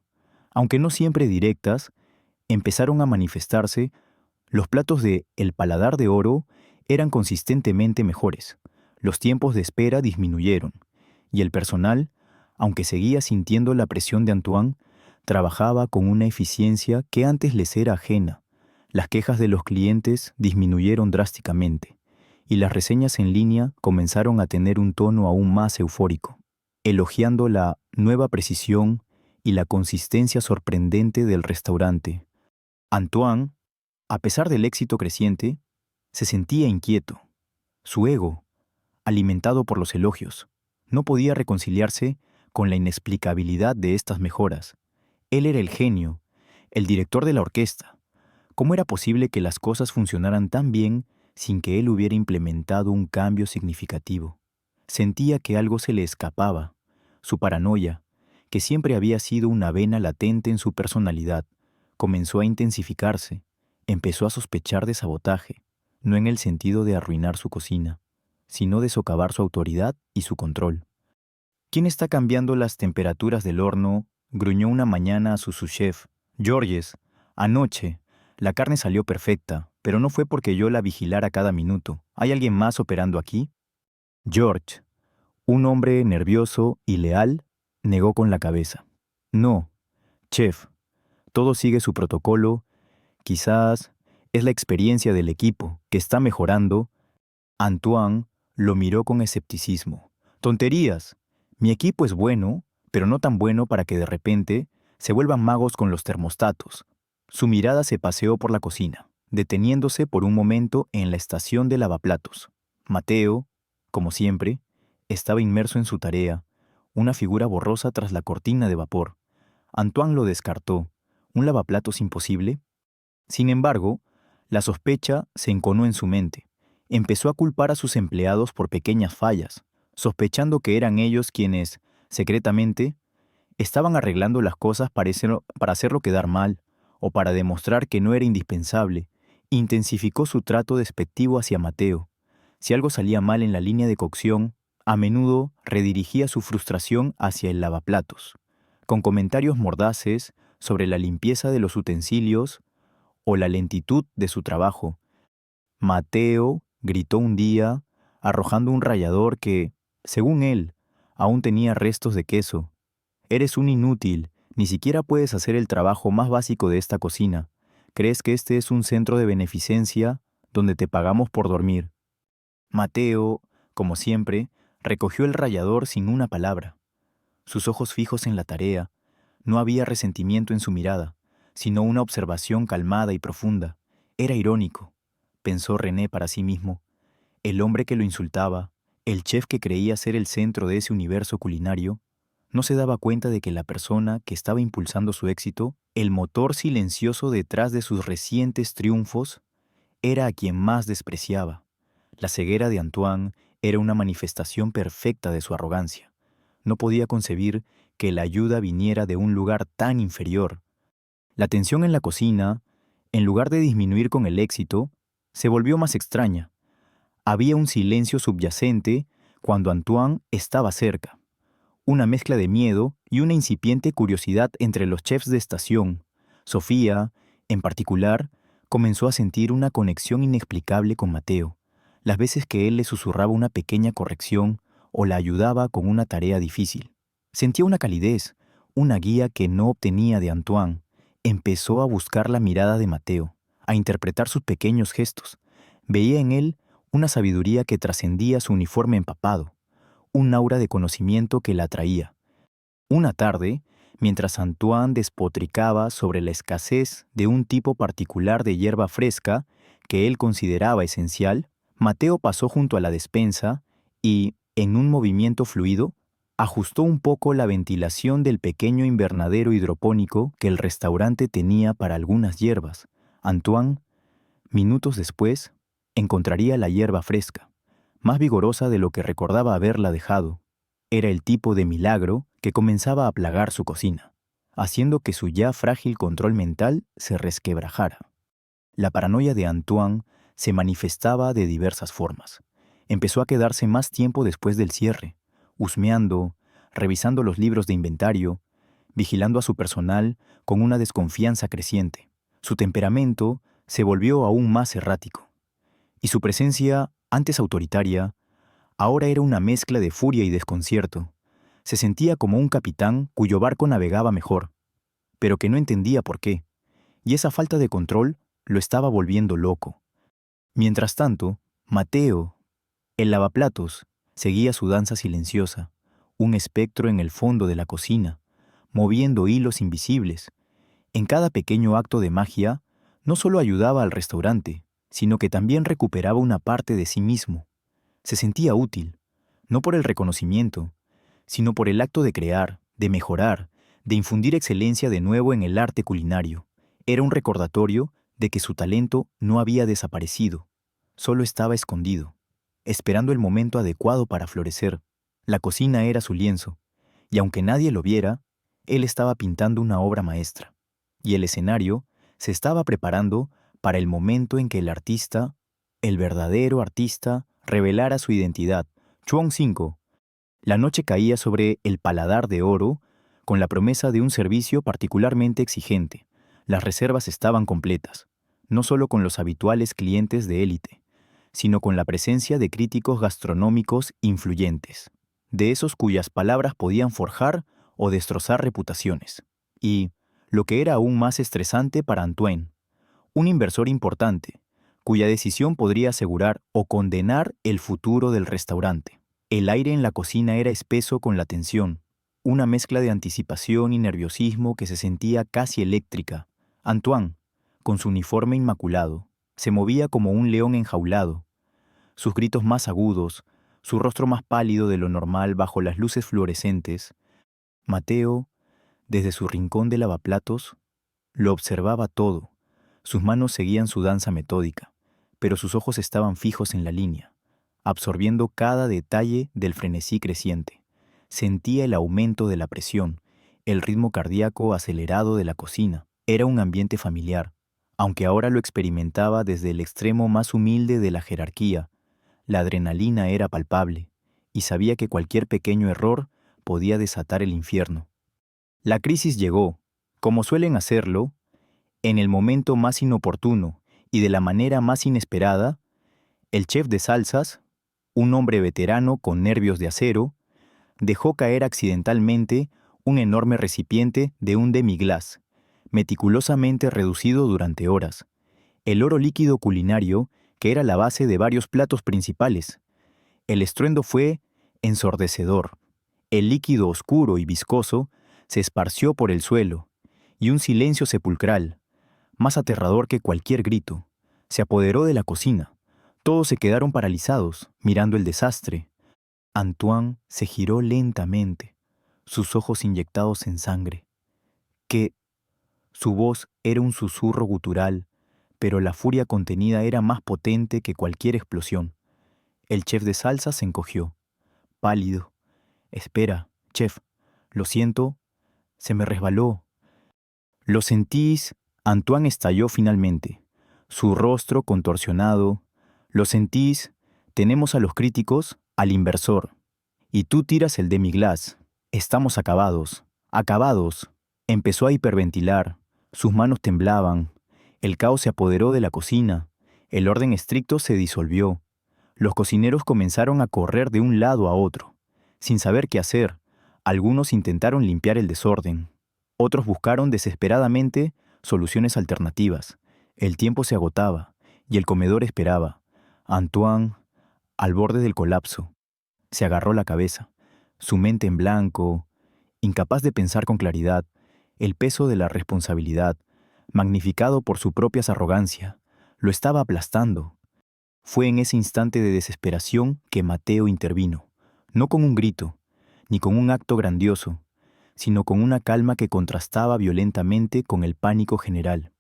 aunque no siempre directas, empezaron a manifestarse. Los platos de El Paladar de Oro eran consistentemente mejores, los tiempos de espera disminuyeron, y el personal, aunque seguía sintiendo la presión de Antoine, trabajaba con una eficiencia que antes les era ajena. Las quejas de los clientes disminuyeron drásticamente, y las reseñas en línea comenzaron a tener un tono aún más eufórico, elogiando la nueva precisión y la consistencia sorprendente del restaurante. Antoine, a pesar del éxito creciente, se sentía inquieto. Su ego, alimentado por los elogios, no podía reconciliarse con la inexplicabilidad de estas mejoras. Él era el genio, el director de la orquesta. ¿Cómo era posible que las cosas funcionaran tan bien sin que él hubiera implementado un cambio significativo? Sentía que algo se le escapaba. Su paranoia, que siempre había sido una vena latente en su personalidad, comenzó a intensificarse. Empezó a sospechar de sabotaje. no en el sentido de arruinar su cocina, sino de socavar su autoridad y su control. ¿Quién está cambiando las temperaturas del horno?, gruñó una mañana a su sous-chef. Georges, anoche. La carne salió perfecta, pero no fue porque yo la vigilara cada minuto. ¿Hay alguien más operando aquí? George, un hombre nervioso y leal, negó con la cabeza. No, chef, todo sigue su protocolo. Quizás es la experiencia del equipo que está mejorando. Antoine lo miró con escepticismo. Tonterías. Mi equipo es bueno, pero no tan bueno para que de repente se vuelvan magos con los termostatos. Su mirada se paseó por la cocina, deteniéndose por un momento en la estación de lavaplatos. Mateo, como siempre, estaba inmerso en su tarea, una figura borrosa tras la cortina de vapor. Antoine lo descartó. ¿Un lavaplatos imposible? Sin embargo, la sospecha se enconó en su mente. Empezó a culpar a sus empleados por pequeñas fallas, sospechando que eran ellos quienes, secretamente, estaban arreglando las cosas para hacerlo quedar mal o para demostrar que no era indispensable. Intensificó su trato despectivo hacia Mateo. Si algo salía mal en la línea de cocción, a menudo redirigía su frustración hacia el lavaplatos, con comentarios mordaces sobre la limpieza de los utensilios o la lentitud de su trabajo. Mateo gritó un día, arrojando un rallador que, según él, aún tenía restos de queso. Eres un inútil, ni siquiera puedes hacer el trabajo más básico de esta cocina. ¿Crees que este es un centro de beneficencia donde te pagamos por dormir? Mateo, como siempre, recogió el rallador sin una palabra. Sus ojos fijos en la tarea, no había resentimiento en su mirada, sino una observación calmada y profunda. Era irónico, pensó René para sí mismo. El hombre que lo insultaba, el chef que creía ser el centro de ese universo culinario, no se daba cuenta de que la persona que estaba impulsando su éxito, el motor silencioso detrás de sus recientes triunfos, era a quien más despreciaba. La ceguera de Antoine era una manifestación perfecta de su arrogancia. No podía concebir que la ayuda viniera de un lugar tan inferior. La tensión en la cocina, en lugar de disminuir con el éxito, se volvió más extraña. Había un silencio subyacente cuando Antoine estaba cerca, una mezcla de miedo y una incipiente curiosidad entre los chefs de estación. Sofía, en particular, comenzó a sentir una conexión inexplicable con Mateo. Las veces que él le susurraba una pequeña corrección o la ayudaba con una tarea difícil. Sentía una calidez, una guía que no obtenía de Antoine. Empezó a buscar la mirada de Mateo, a interpretar sus pequeños gestos. Veía en él una sabiduría que trascendía su uniforme empapado, un aura de conocimiento que la atraía. Una tarde, mientras Antoine despotricaba sobre la escasez de un tipo particular de hierba fresca que él consideraba esencial, Mateo pasó junto a la despensa y, en un movimiento fluido, ajustó un poco la ventilación del pequeño invernadero hidropónico que el restaurante tenía para algunas hierbas. Antoine, minutos después, encontraría la hierba fresca, más vigorosa de lo que recordaba haberla dejado. Era el tipo de milagro que comenzaba a plagar su cocina, haciendo que su ya frágil control mental se resquebrajara. La paranoia de Antoine se manifestaba de diversas formas. Empezó a quedarse más tiempo después del cierre, husmeando, revisando los libros de inventario, vigilando a su personal con una desconfianza creciente. Su temperamento se volvió aún más errático, y su presencia, antes autoritaria, ahora era una mezcla de furia y desconcierto. Se sentía como un capitán cuyo barco navegaba mejor, pero que no entendía por qué, y esa falta de control lo estaba volviendo loco. Mientras tanto, Mateo, el lavaplatos, seguía su danza silenciosa, un espectro en el fondo de la cocina, moviendo hilos invisibles. En cada pequeño acto de magia, no solo ayudaba al restaurante, sino que también recuperaba una parte de sí mismo. Se sentía útil, no por el reconocimiento, sino por el acto de crear, de mejorar, de infundir excelencia de nuevo en el arte culinario. Era un recordatorio de que su talento no había desaparecido, solo estaba escondido, esperando el momento adecuado para florecer. La cocina era su lienzo, y aunque nadie lo viera, él estaba pintando una obra maestra, y el escenario se estaba preparando para el momento en que el artista el verdadero artista, revelara su identidad. Chuang 5. La noche caía sobre el paladar de oro con la promesa de un servicio particularmente exigente. Las reservas estaban completas, no solo con los habituales clientes de élite, sino con la presencia de críticos gastronómicos influyentes, de esos cuyas palabras podían forjar o destrozar reputaciones. Y, lo que era aún más estresante para Antoine, un inversor importante, cuya decisión podría asegurar o condenar el futuro del restaurante. El aire en la cocina era espeso con la tensión, una mezcla de anticipación y nerviosismo que se sentía casi eléctrica. Antoine, con su uniforme inmaculado, se movía como un león enjaulado, sus gritos más agudos, su rostro más pálido de lo normal bajo las luces fluorescentes. Mateo, desde su rincón de lavaplatos, lo observaba todo. Sus manos seguían su danza metódica, pero sus ojos estaban fijos en la línea, absorbiendo cada detalle del frenesí creciente. Sentía el aumento de la presión, el ritmo cardíaco acelerado de la cocina. Era un ambiente familiar, aunque ahora lo experimentaba desde el extremo más humilde de la jerarquía. La adrenalina era palpable, y sabía que cualquier pequeño error podía desatar el infierno. La crisis llegó, como suelen hacerlo, en el momento más inoportuno y de la manera más inesperada. El chef de salsas, un hombre veterano con nervios de acero, dejó caer accidentalmente un enorme recipiente de un demi-glace, meticulosamente reducido durante horas. El oro líquido culinario que era la base de varios platos principales. El estruendo fue ensordecedor. El líquido oscuro y viscoso se esparció por el suelo, y un silencio sepulcral, más aterrador que cualquier grito, se apoderó de la cocina. Todos se quedaron paralizados, mirando el desastre. Antoine se giró lentamente, sus ojos inyectados en sangre. Que su voz era un susurro gutural, pero la furia contenida era más potente que cualquier explosión. El chef de salsa se encogió, pálido. Espera, chef, lo siento, se me resbaló. ¿Lo sentís? Antoine estalló finalmente, su rostro contorsionado. ¿Lo sentís? Tenemos a los críticos, al inversor. Y tú tiras el demi-glace. Estamos acabados, acabados. Empezó a hiperventilar, sus manos temblaban. El caos se apoderó de la cocina. El orden estricto se disolvió. Los cocineros comenzaron a correr de un lado a otro, sin saber qué hacer. Algunos intentaron limpiar el desorden. Otros buscaron desesperadamente soluciones alternativas. El tiempo se agotaba y el comedor esperaba. Antoine, al borde del colapso, se agarró la cabeza, su mente en blanco, incapaz de pensar con claridad. El peso de la responsabilidad, magnificado por su propia arrogancia, lo estaba aplastando. Fue en ese instante de desesperación que Mateo intervino, no con un grito, ni con un acto grandioso, sino con una calma que contrastaba violentamente con el pánico general.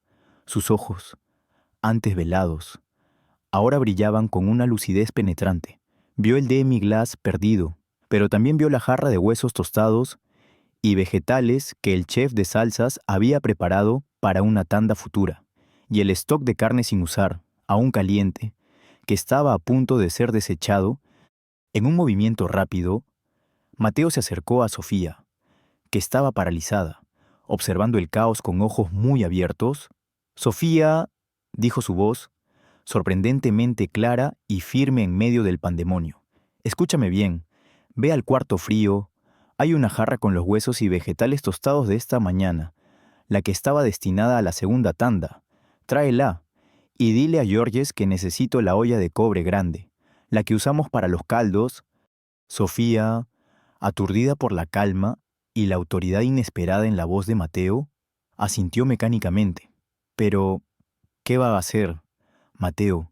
Sus ojos, antes velados, ahora brillaban con una lucidez penetrante. Vio el demi-glace perdido, pero también vio la jarra de huesos tostados y vegetales que el chef de salsas había preparado para una tanda futura, y el stock de carne sin usar, aún caliente, que estaba a punto de ser desechado. En un movimiento rápido, Mateo se acercó a Sofía, que estaba paralizada, observando el caos con ojos muy abiertos. «Sofía», dijo su voz, sorprendentemente clara y firme en medio del pandemonio. «Escúchame bien, ve al cuarto frío. Hay una jarra con los huesos y vegetales tostados de esta mañana, la que estaba destinada a la segunda tanda. Tráela, y dile a Georges que necesito la olla de cobre grande, la que usamos para los caldos». Sofía, aturdida por la calma y la autoridad inesperada en la voz de Mateo, asintió mecánicamente. «Pero, ¿qué va a hacer, Mateo?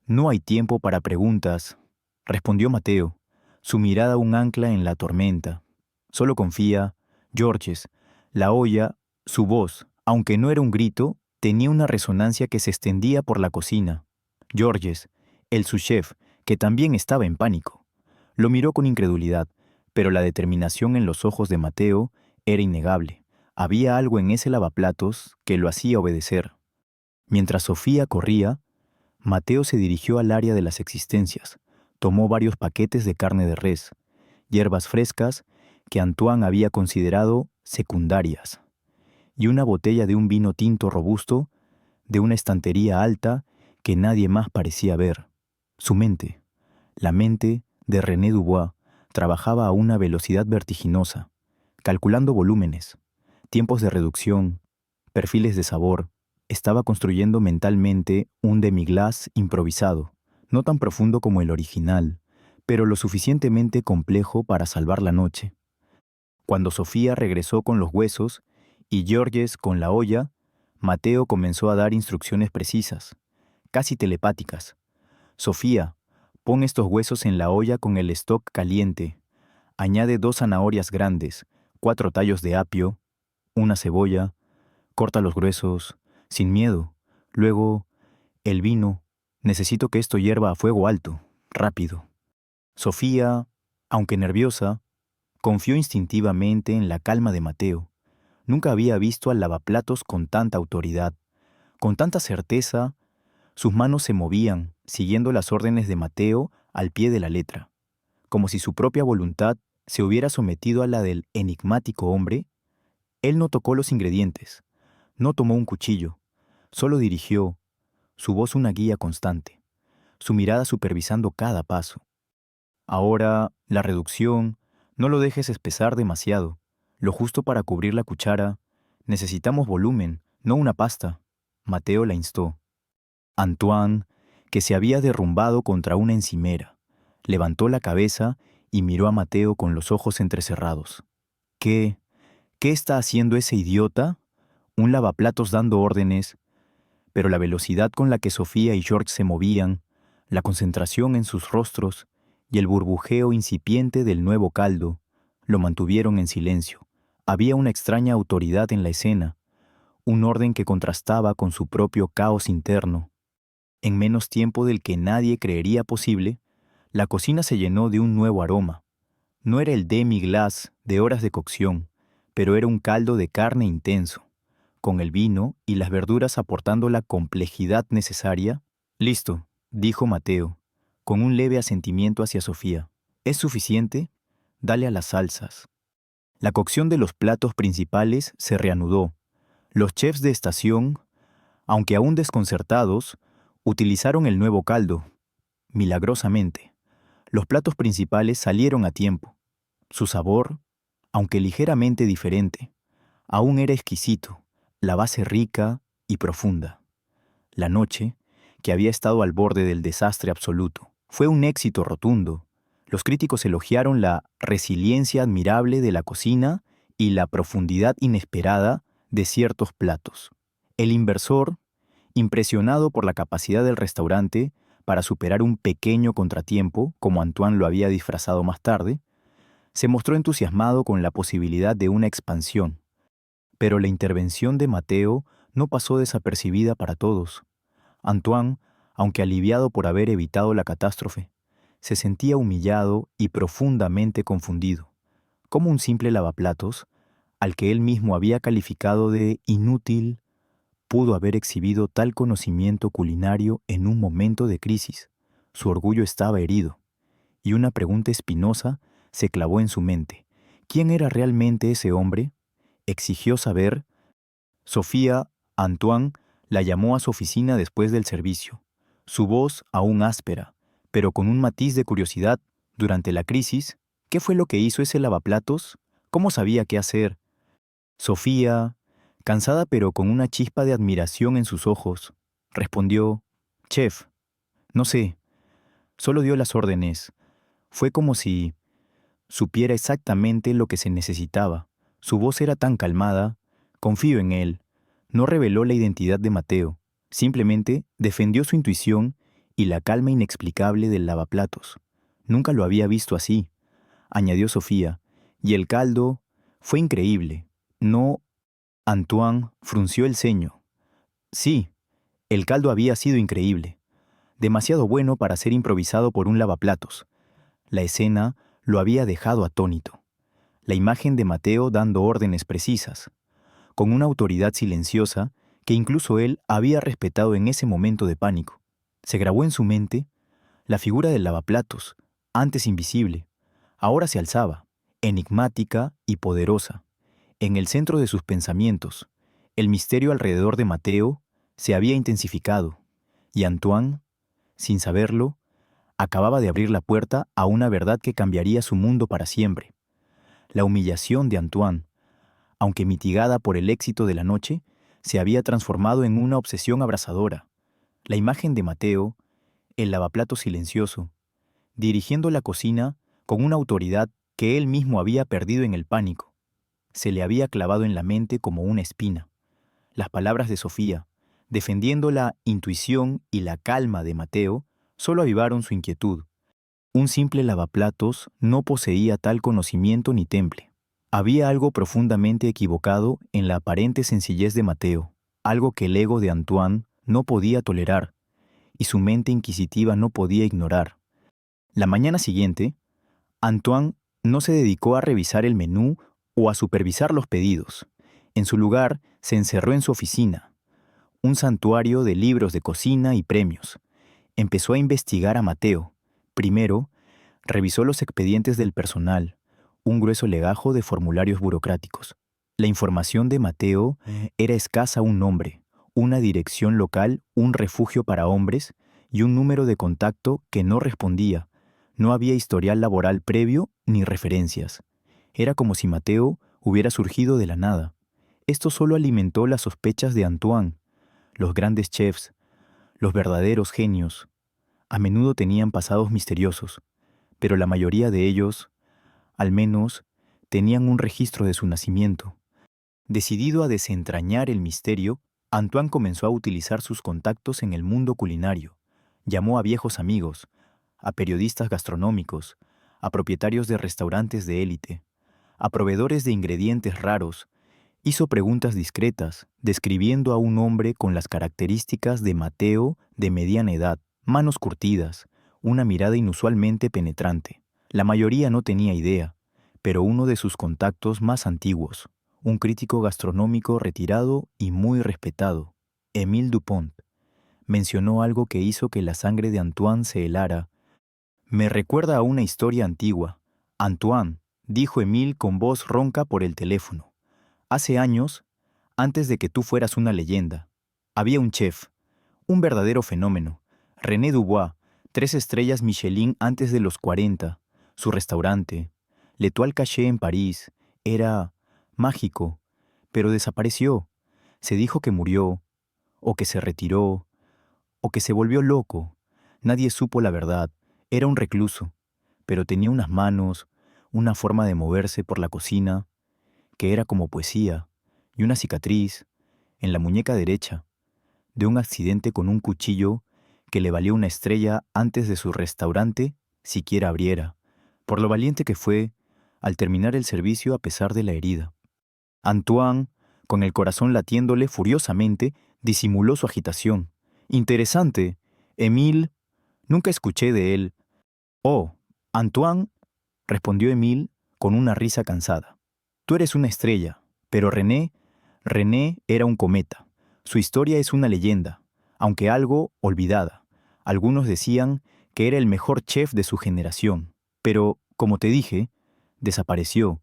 No hay tiempo para preguntas», respondió Mateo, su mirada un ancla en la tormenta. «Solo confía, Georges». La olla, su voz, aunque no era un grito, tenía una resonancia que se extendía por la cocina. Georges, el sous-chef, que también estaba en pánico, lo miró con incredulidad, pero la determinación en los ojos de Mateo era innegable. Había algo en ese lavaplatos que lo hacía obedecer. Mientras Sofía corría, Mateo se dirigió al área de las existencias, tomó varios paquetes de carne de res, hierbas frescas que Antoine había considerado secundarias, y una botella de un vino tinto robusto de una estantería alta que nadie más parecía ver. Su mente, la mente de René Dubois, trabajaba a una velocidad vertiginosa, calculando volúmenes, tiempos de reducción, perfiles de sabor. Estaba construyendo mentalmente un demi-glace improvisado, no tan profundo como el original, pero lo suficientemente complejo para salvar la noche. Cuando Sofía regresó con los huesos y Georges con la olla, Mateo comenzó a dar instrucciones precisas, casi telepáticas. Sofía, pon estos huesos en la olla con el stock caliente. Añade 2 zanahorias grandes, 4 tallos de apio, una cebolla, corta los gruesos, sin miedo. Luego, el vino. Necesito que esto hierva a fuego alto, rápido. Sofía, aunque nerviosa, confió instintivamente en la calma de Mateo. Nunca había visto al lavaplatos con tanta autoridad, con tanta certeza. Sus manos se movían, siguiendo las órdenes de Mateo al pie de la letra, como si su propia voluntad se hubiera sometido a la del enigmático hombre. Él no tocó los ingredientes, no tomó un cuchillo, solo dirigió, su voz una guía constante, su mirada supervisando cada paso. Ahora, la reducción, no lo dejes espesar demasiado, lo justo para cubrir la cuchara. Necesitamos volumen, no una pasta. Mateo la instó. Antoine, que se había derrumbado contra una encimera, levantó la cabeza y miró a Mateo con los ojos entrecerrados. ¿Qué está haciendo ese idiota? Un lavaplatos dando órdenes, pero la velocidad con la que Sofía y George se movían, la concentración en sus rostros y el burbujeo incipiente del nuevo caldo, lo mantuvieron en silencio. Había una extraña autoridad en la escena, un orden que contrastaba con su propio caos interno. En menos tiempo del que nadie creería posible, la cocina se llenó de un nuevo aroma. No era el demi-glace de horas de cocción, pero era un caldo de carne intenso, con el vino y las verduras aportando la complejidad necesaria. «Listo», dijo Mateo, con un leve asentimiento hacia Sofía. «¿Es suficiente? Dale a las salsas». La cocción de los platos principales se reanudó. Los chefs de estación, aunque aún desconcertados, utilizaron el nuevo caldo. Milagrosamente, los platos principales salieron a tiempo. Su sabor, aunque ligeramente diferente, aún era exquisito, la base rica y profunda. La noche, que había estado al borde del desastre absoluto, fue un éxito rotundo. Los críticos elogiaron la resiliencia admirable de la cocina y la profundidad inesperada de ciertos platos. El inversor, impresionado por la capacidad del restaurante para superar un pequeño contratiempo, como Antoine lo había disfrazado más tarde, se mostró entusiasmado con la posibilidad de una expansión. Pero la intervención de Mateo no pasó desapercibida para todos. Antoine, aunque aliviado por haber evitado la catástrofe, se sentía humillado y profundamente confundido. Como un simple lavaplatos, al que él mismo había calificado de inútil, pudo haber exhibido tal conocimiento culinario en un momento de crisis. Su orgullo estaba herido, y una pregunta espinosa se clavó en su mente. ¿Quién era realmente ese hombre? Exigió saber. Sofía, Antoine, la llamó a su oficina después del servicio. Su voz aún áspera, pero con un matiz de curiosidad. Durante la crisis, ¿qué fue lo que hizo ese lavaplatos? ¿Cómo sabía qué hacer? Sofía, cansada pero con una chispa de admiración en sus ojos, respondió: «Chef, no sé, solo dio las órdenes. Fue como si supiera exactamente lo que se necesitaba. Su voz era tan calmada. Confío en él». No reveló la identidad de Mateo, simplemente defendió su intuición y la calma inexplicable del lavaplatos. «Nunca lo había visto así», añadió Sofía, «y el caldo fue increíble». «No». Antoine frunció el ceño. Sí, el caldo había sido increíble, demasiado bueno para ser improvisado por un lavaplatos. La escena lo había dejado atónito. La imagen de Mateo dando órdenes precisas, con una autoridad silenciosa que incluso él había respetado en ese momento de pánico. Se grabó en su mente la figura del lavaplatos, antes invisible, ahora se alzaba, enigmática y poderosa. En el centro de sus pensamientos, el misterio alrededor de Mateo se había intensificado, y Antoine, sin saberlo, acababa de abrir la puerta a una verdad que cambiaría su mundo para siempre. La humillación de Antoine, aunque mitigada por el éxito de la noche, se había transformado en una obsesión abrasadora. La imagen de Mateo, el lavaplatos silencioso, dirigiendo la cocina con una autoridad que él mismo había perdido en el pánico, se le había clavado en la mente como una espina. Las palabras de Sofía, defendiendo la intuición y la calma de Mateo, solo avivaron su inquietud. Un simple lavaplatos no poseía tal conocimiento ni temple. Había algo profundamente equivocado en la aparente sencillez de Mateo, algo que el ego de Antoine no podía tolerar y su mente inquisitiva no podía ignorar. La mañana siguiente, Antoine no se dedicó a revisar el menú o a supervisar los pedidos. En su lugar, se encerró en su oficina, un santuario de libros de cocina y premios. Empezó a investigar a Mateo. Primero, revisó los expedientes del personal, un grueso legajo de formularios burocráticos. La información de Mateo era escasa: un nombre, una dirección local, un refugio para hombres y un número de contacto que no respondía. No había historial laboral previo ni referencias. Era como si Mateo hubiera surgido de la nada. Esto solo alimentó las sospechas de Antoine. Los grandes chefs, los verdaderos genios, a menudo tenían pasados misteriosos, pero la mayoría de ellos, al menos, tenían un registro de su nacimiento. Decidido a desentrañar el misterio, Antoine comenzó a utilizar sus contactos en el mundo culinario. Llamó a viejos amigos, a periodistas gastronómicos, a propietarios de restaurantes de élite, a proveedores de ingredientes raros. Hizo preguntas discretas, describiendo a un hombre con las características de Mateo de mediana edad, manos curtidas, una mirada inusualmente penetrante. La mayoría no tenía idea, pero uno de sus contactos más antiguos, un crítico gastronómico retirado y muy respetado, Émile Dupont, mencionó algo que hizo que la sangre de Antoine se helara. «Me recuerda a una historia antigua. Antoine», dijo Émile con voz ronca por el teléfono. «Hace años, antes de que tú fueras una leyenda, había un chef, un verdadero fenómeno, René Dubois, 3 estrellas Michelin antes de los 40, su restaurante, L'Étoile Cachée en París, era mágico, pero desapareció. Se dijo que murió, o que se retiró, o que se volvió loco. Nadie supo la verdad. Era un recluso, pero tenía unas manos, una forma de moverse por la cocina, que era como poesía, y una cicatriz, en la muñeca derecha, de un accidente con un cuchillo que le valió una estrella antes de su restaurante siquiera abriera, por lo valiente que fue al terminar el servicio a pesar de la herida. Antoine, con el corazón latiéndole furiosamente, disimuló su agitación. «Interesante. Émile, nunca escuché de él». «Oh, Antoine», respondió Émile con una risa cansada. «Tú eres una estrella, pero René era un cometa. Su historia es una leyenda, aunque algo olvidada. Algunos decían que era el mejor chef de su generación, pero, como te dije, desapareció,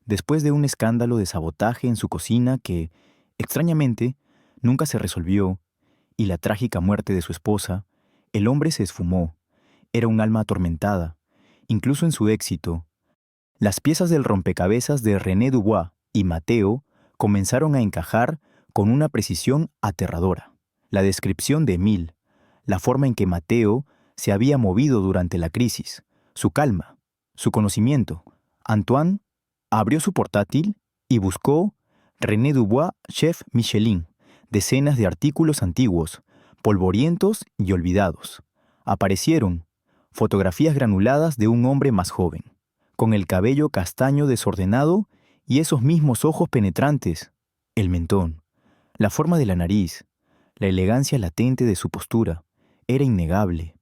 después de un escándalo de sabotaje en su cocina que, extrañamente, nunca se resolvió, y la trágica muerte de su esposa. El hombre se esfumó. Era un alma atormentada, incluso en su éxito. Las piezas del rompecabezas de René Dubois y Mateo comenzaron a encajar con una precisión aterradora. La descripción de Émile, la forma en que Mateo se había movido durante la crisis, su calma, su conocimiento. Antoine abrió su portátil y buscó René Dubois, chef Michelin, decenas de artículos antiguos, polvorientos y olvidados. Aparecieron fotografías granuladas de un hombre más joven, con el cabello castaño desordenado y esos mismos ojos penetrantes, el mentón, la forma de la nariz, la elegancia latente de su postura. Era innegable.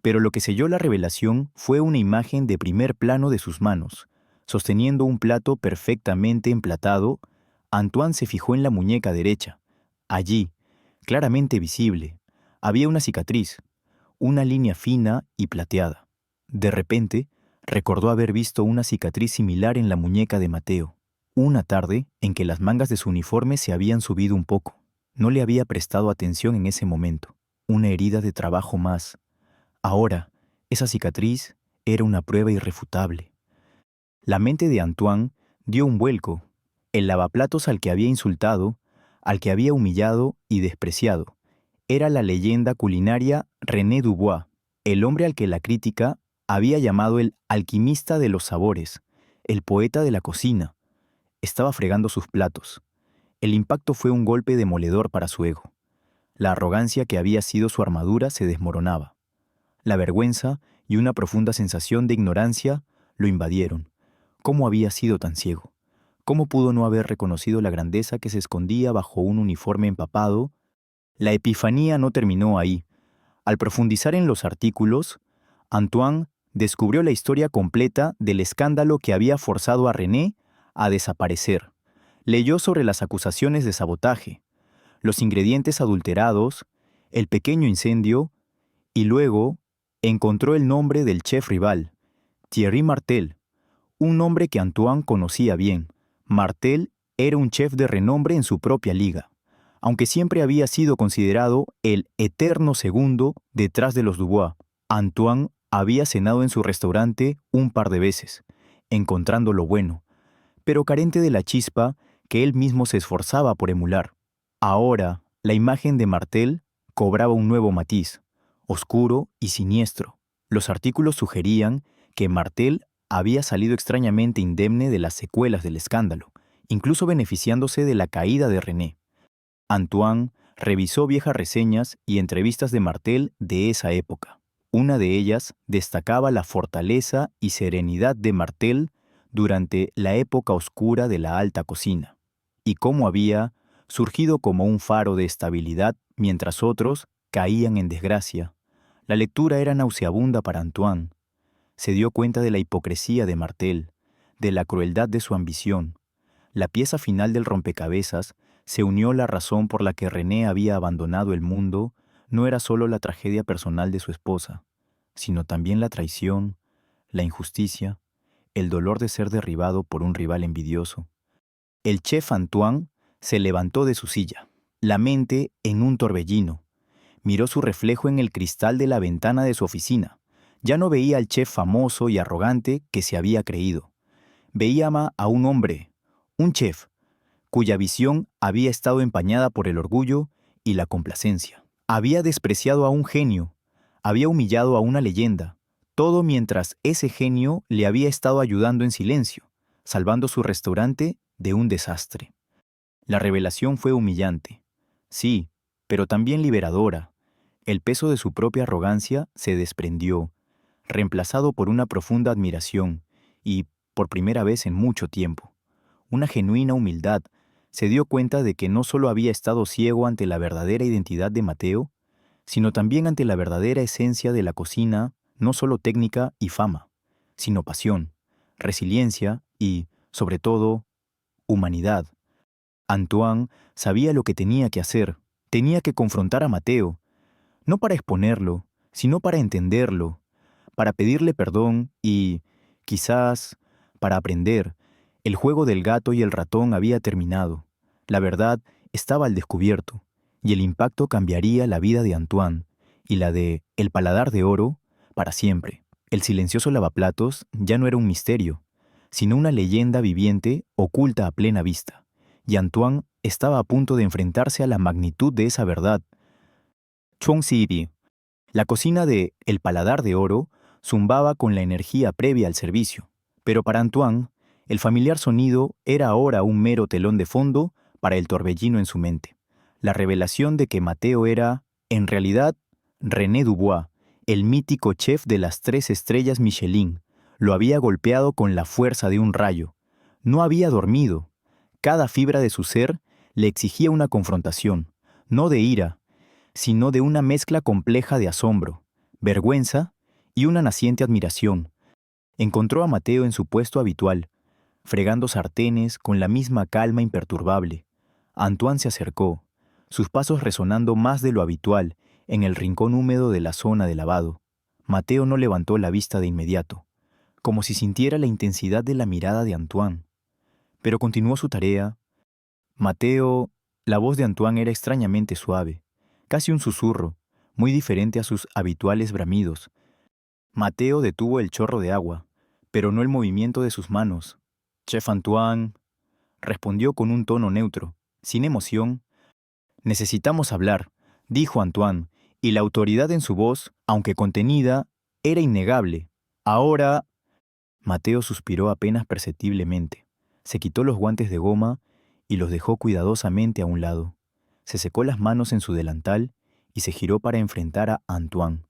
Pero lo que selló la revelación fue una imagen de primer plano de sus manos. Sosteniendo un plato perfectamente emplatado, Antoine se fijó en la muñeca derecha. Allí, claramente visible, había una cicatriz, una línea fina y plateada. De repente, recordó haber visto una cicatriz similar en la muñeca de Mateo, una tarde en que las mangas de su uniforme se habían subido un poco. No le había prestado atención en ese momento. Una herida de trabajo más. Ahora, esa cicatriz era una prueba irrefutable. La mente de Antoine dio un vuelco. El lavaplatos al que había insultado, al que había humillado y despreciado, era la leyenda culinaria René Dubois, el hombre al que la crítica había llamado el alquimista de los sabores, el poeta de la cocina. Estaba fregando sus platos. El impacto fue un golpe demoledor para su ego. La arrogancia que había sido su armadura se desmoronaba. La vergüenza y una profunda sensación de ignorancia lo invadieron. ¿Cómo había sido tan ciego? ¿Cómo pudo no haber reconocido la grandeza que se escondía bajo un uniforme empapado? La epifanía no terminó ahí. Al profundizar en los artículos, Antoine descubrió la historia completa del escándalo que había forzado a René a desaparecer. Leyó sobre las acusaciones de sabotaje, los ingredientes adulterados, el pequeño incendio, y luego encontró el nombre del chef rival, Thierry Martel, un nombre que Antoine conocía bien. Martel era un chef de renombre en su propia liga, aunque siempre había sido considerado el eterno segundo detrás de los Dubois. Antoine había cenado en su restaurante un par de veces, encontrando lo bueno, pero carente de la chispa que él mismo se esforzaba por emular. Ahora, la imagen de Martel cobraba un nuevo matiz, oscuro y siniestro. Los artículos sugerían que Martel había salido extrañamente indemne de las secuelas del escándalo, incluso beneficiándose de la caída de René. Antoine revisó viejas reseñas y entrevistas de Martel de esa época. Una de ellas destacaba la fortaleza y serenidad de Martel durante la época oscura de la alta cocina, y cómo había surgido como un faro de estabilidad mientras otros caían en desgracia. La lectura era nauseabunda para Antoine. Se dio cuenta de la hipocresía de Martel, de la crueldad de su ambición. La pieza final del rompecabezas se unió la razón por la que René había abandonado el mundo. No era solo la tragedia personal de su esposa, sino también la traición, la injusticia, el dolor de ser derribado por un rival envidioso. El chef Antoine se levantó de su silla, la mente en un torbellino. Miró su reflejo en el cristal de la ventana de su oficina. Ya no veía al chef famoso y arrogante que se había creído. Veía a un hombre, un chef, cuya visión había estado empañada por el orgullo y la complacencia. Había despreciado a un genio, había humillado a una leyenda, todo mientras ese genio le había estado ayudando en silencio, salvando su restaurante de un desastre. La revelación fue humillante, sí, pero también liberadora. El peso de su propia arrogancia se desprendió, reemplazado por una profunda admiración y, por primera vez en mucho tiempo, una genuina humildad. Se dio cuenta de que no solo había estado ciego ante la verdadera identidad de Mateo, sino también ante la verdadera esencia de la cocina, no solo técnica y fama, sino pasión, resiliencia y, sobre todo, humanidad. Antoine sabía lo que tenía que hacer. Tenía que confrontar a Mateo, no para exponerlo, sino para entenderlo, para pedirle perdón y, quizás, para aprender. El juego del gato y el ratón había terminado. La verdad estaba al descubierto, y el impacto cambiaría la vida de Antoine y la de El Paladar de Oro para siempre. El silencioso lavaplatos ya no era un misterio, sino una leyenda viviente oculta a plena vista, y Antoine estaba a punto de enfrentarse a la magnitud de esa verdad. Chong City. La cocina de El Paladar de Oro zumbaba con la energía previa al servicio, pero para Antoine, el familiar sonido era ahora un mero telón de fondo para el torbellino en su mente. La revelación de que Mateo era, en realidad, René Dubois, el mítico chef de las 3 estrellas Michelin, lo había golpeado con la fuerza de un rayo. No había dormido. Cada fibra de su ser le exigía una confrontación, no de ira, sino de una mezcla compleja de asombro, vergüenza y una naciente admiración. Encontró a Mateo en su puesto habitual, fregando sartenes con la misma calma imperturbable. Antoine se acercó, sus pasos resonando más de lo habitual en el rincón húmedo de la zona de lavado. Mateo no levantó la vista de inmediato, como si sintiera la intensidad de la mirada de Antoine, pero continuó su tarea. Mateo, la voz de Antoine era extrañamente suave, casi un susurro, muy diferente a sus habituales bramidos. Mateo detuvo el chorro de agua, pero no el movimiento de sus manos. Chef Antoine, respondió con un tono neutro, sin emoción. Necesitamos hablar, dijo Antoine, y la autoridad en su voz, aunque contenida, era innegable. Ahora... Mateo suspiró apenas perceptiblemente. Se quitó los guantes de goma y los dejó cuidadosamente a un lado. Se secó las manos en su delantal y se giró para enfrentar a Antoine.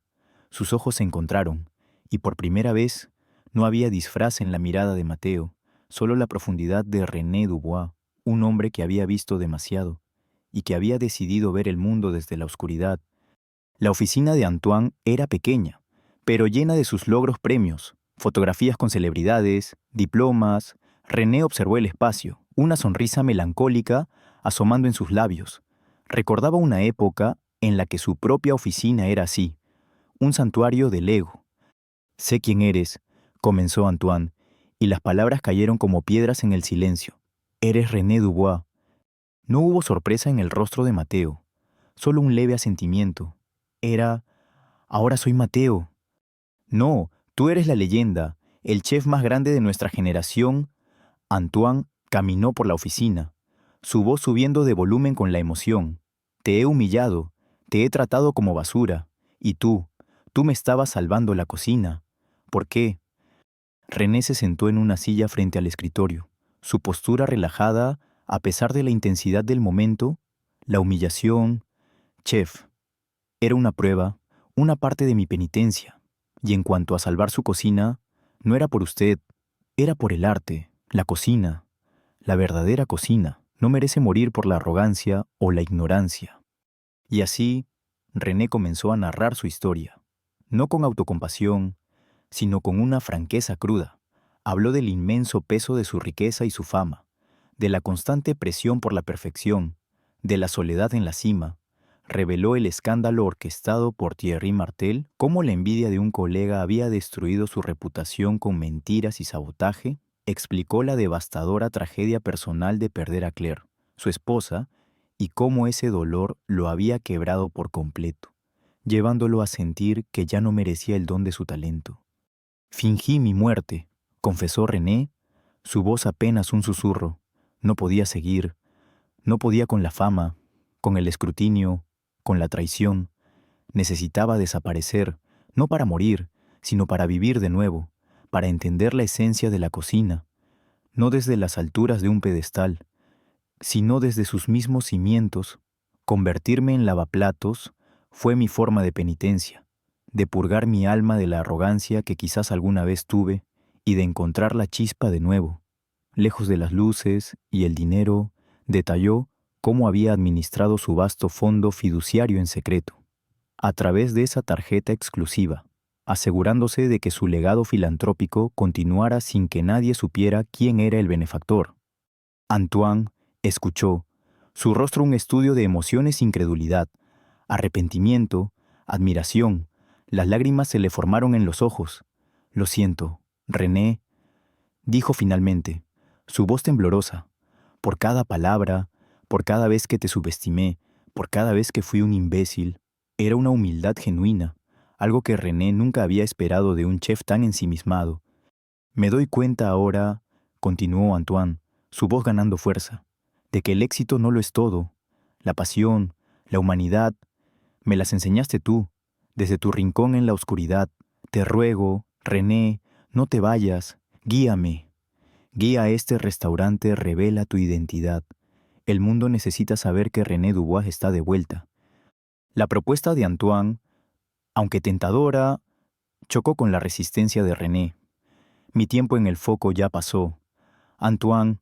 Sus ojos se encontraron, y por primera vez no había disfraz en la mirada de Mateo, solo la profundidad de René Dubois, un hombre que había visto demasiado y que había decidido ver el mundo desde la oscuridad. La oficina de Antoine era pequeña, pero llena de sus logros premios, fotografías con celebridades, diplomas. René observó el espacio, una sonrisa melancólica asomando en sus labios. Recordaba una época en la que su propia oficina era así, un santuario del ego. «Sé quién eres», comenzó Antoine, y las palabras cayeron como piedras en el silencio. «Eres René Dubois». No hubo sorpresa en el rostro de Mateo, solo un leve asentimiento. Era... «Ahora soy Mateo». «No, tú eres la leyenda, el chef más grande de nuestra generación». Antoine caminó por la oficina, su voz subiendo de volumen con la emoción. «Te he humillado, te he tratado como basura, y tú me estabas salvando la cocina. ¿Por qué?» René se sentó en una silla frente al escritorio, su postura relajada a pesar de la intensidad del momento, la humillación. «Chef, era una prueba, una parte de mi penitencia. Y en cuanto a salvar su cocina, no era por usted, era por el arte, la cocina, la verdadera cocina. No merece morir por la arrogancia o la ignorancia». Y así, René comenzó a narrar su historia, no con autocompasión, sino con una franqueza cruda. Habló del inmenso peso de su riqueza y su fama, de la constante presión por la perfección, de la soledad en la cima. Reveló el escándalo orquestado por Thierry Martel, cómo la envidia de un colega había destruido su reputación con mentiras y sabotaje. Explicó la devastadora tragedia personal de perder a Claire, su esposa, y cómo ese dolor lo había quebrado por completo, llevándolo a sentir que ya no merecía el don de su talento. «Fingí mi muerte», confesó René, su voz apenas un susurro. No podía seguir, no podía con la fama, con el escrutinio, con la traición. Necesitaba desaparecer, no para morir, sino para vivir de nuevo, para entender la esencia de la cocina, no desde las alturas de un pedestal, sino desde sus mismos cimientos. Convertirme en lavaplatos fue mi forma de penitencia, de purgar mi alma de la arrogancia que quizás alguna vez tuve y de encontrar la chispa de nuevo. Lejos de las luces y el dinero, detalló cómo había administrado su vasto fondo fiduciario en secreto, a través de esa tarjeta exclusiva, asegurándose de que su legado filantrópico continuara sin que nadie supiera quién era el benefactor. Antoine escuchó, su rostro un estudio de emociones: incredulidad, arrepentimiento, admiración. Las lágrimas se le formaron en los ojos. «Lo siento, René», dijo finalmente, su voz temblorosa, «por cada palabra, por cada vez que te subestimé, por cada vez que fui un imbécil». Era una humildad genuina, algo que René nunca había esperado de un chef tan ensimismado. «Me doy cuenta ahora», continuó Antoine, su voz ganando fuerza, «de que el éxito no lo es todo. La pasión, la humanidad, me las enseñaste tú, desde tu rincón en la oscuridad. Te ruego, René, no te vayas, guíame. Guía a este restaurante, revela tu identidad. El mundo necesita saber que René Dubois está de vuelta». La propuesta de Antoine, aunque tentadora, chocó con la resistencia de René. «Mi tiempo en el foco ya pasó, Antoine,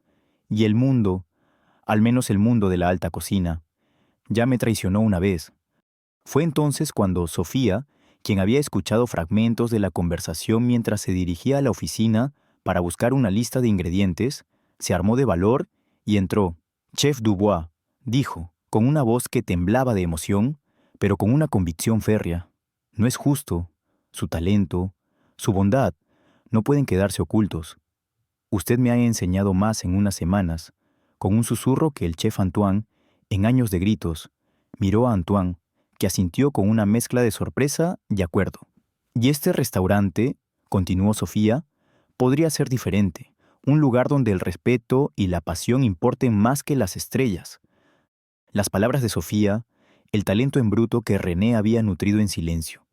y el mundo, al menos el mundo de la alta cocina, ya me traicionó una vez». Fue entonces cuando Sofía, quien había escuchado fragmentos de la conversación mientras se dirigía a la oficina para buscar una lista de ingredientes, se armó de valor y entró. «Chef Dubois», dijo, con una voz que temblaba de emoción, pero con una convicción férrea. No es justo. Su talento, su bondad, no pueden quedarse ocultos. Usted me ha enseñado más en unas semanas, con un susurro que el chef Antoine, en años de gritos, miró a Antoine, que asintió con una mezcla de sorpresa y acuerdo. Y este restaurante, continuó Sofía, podría ser diferente, un lugar donde el respeto y la pasión importen más que las estrellas. Las palabras de Sofía, el talento en bruto que René había nutrido en silencio,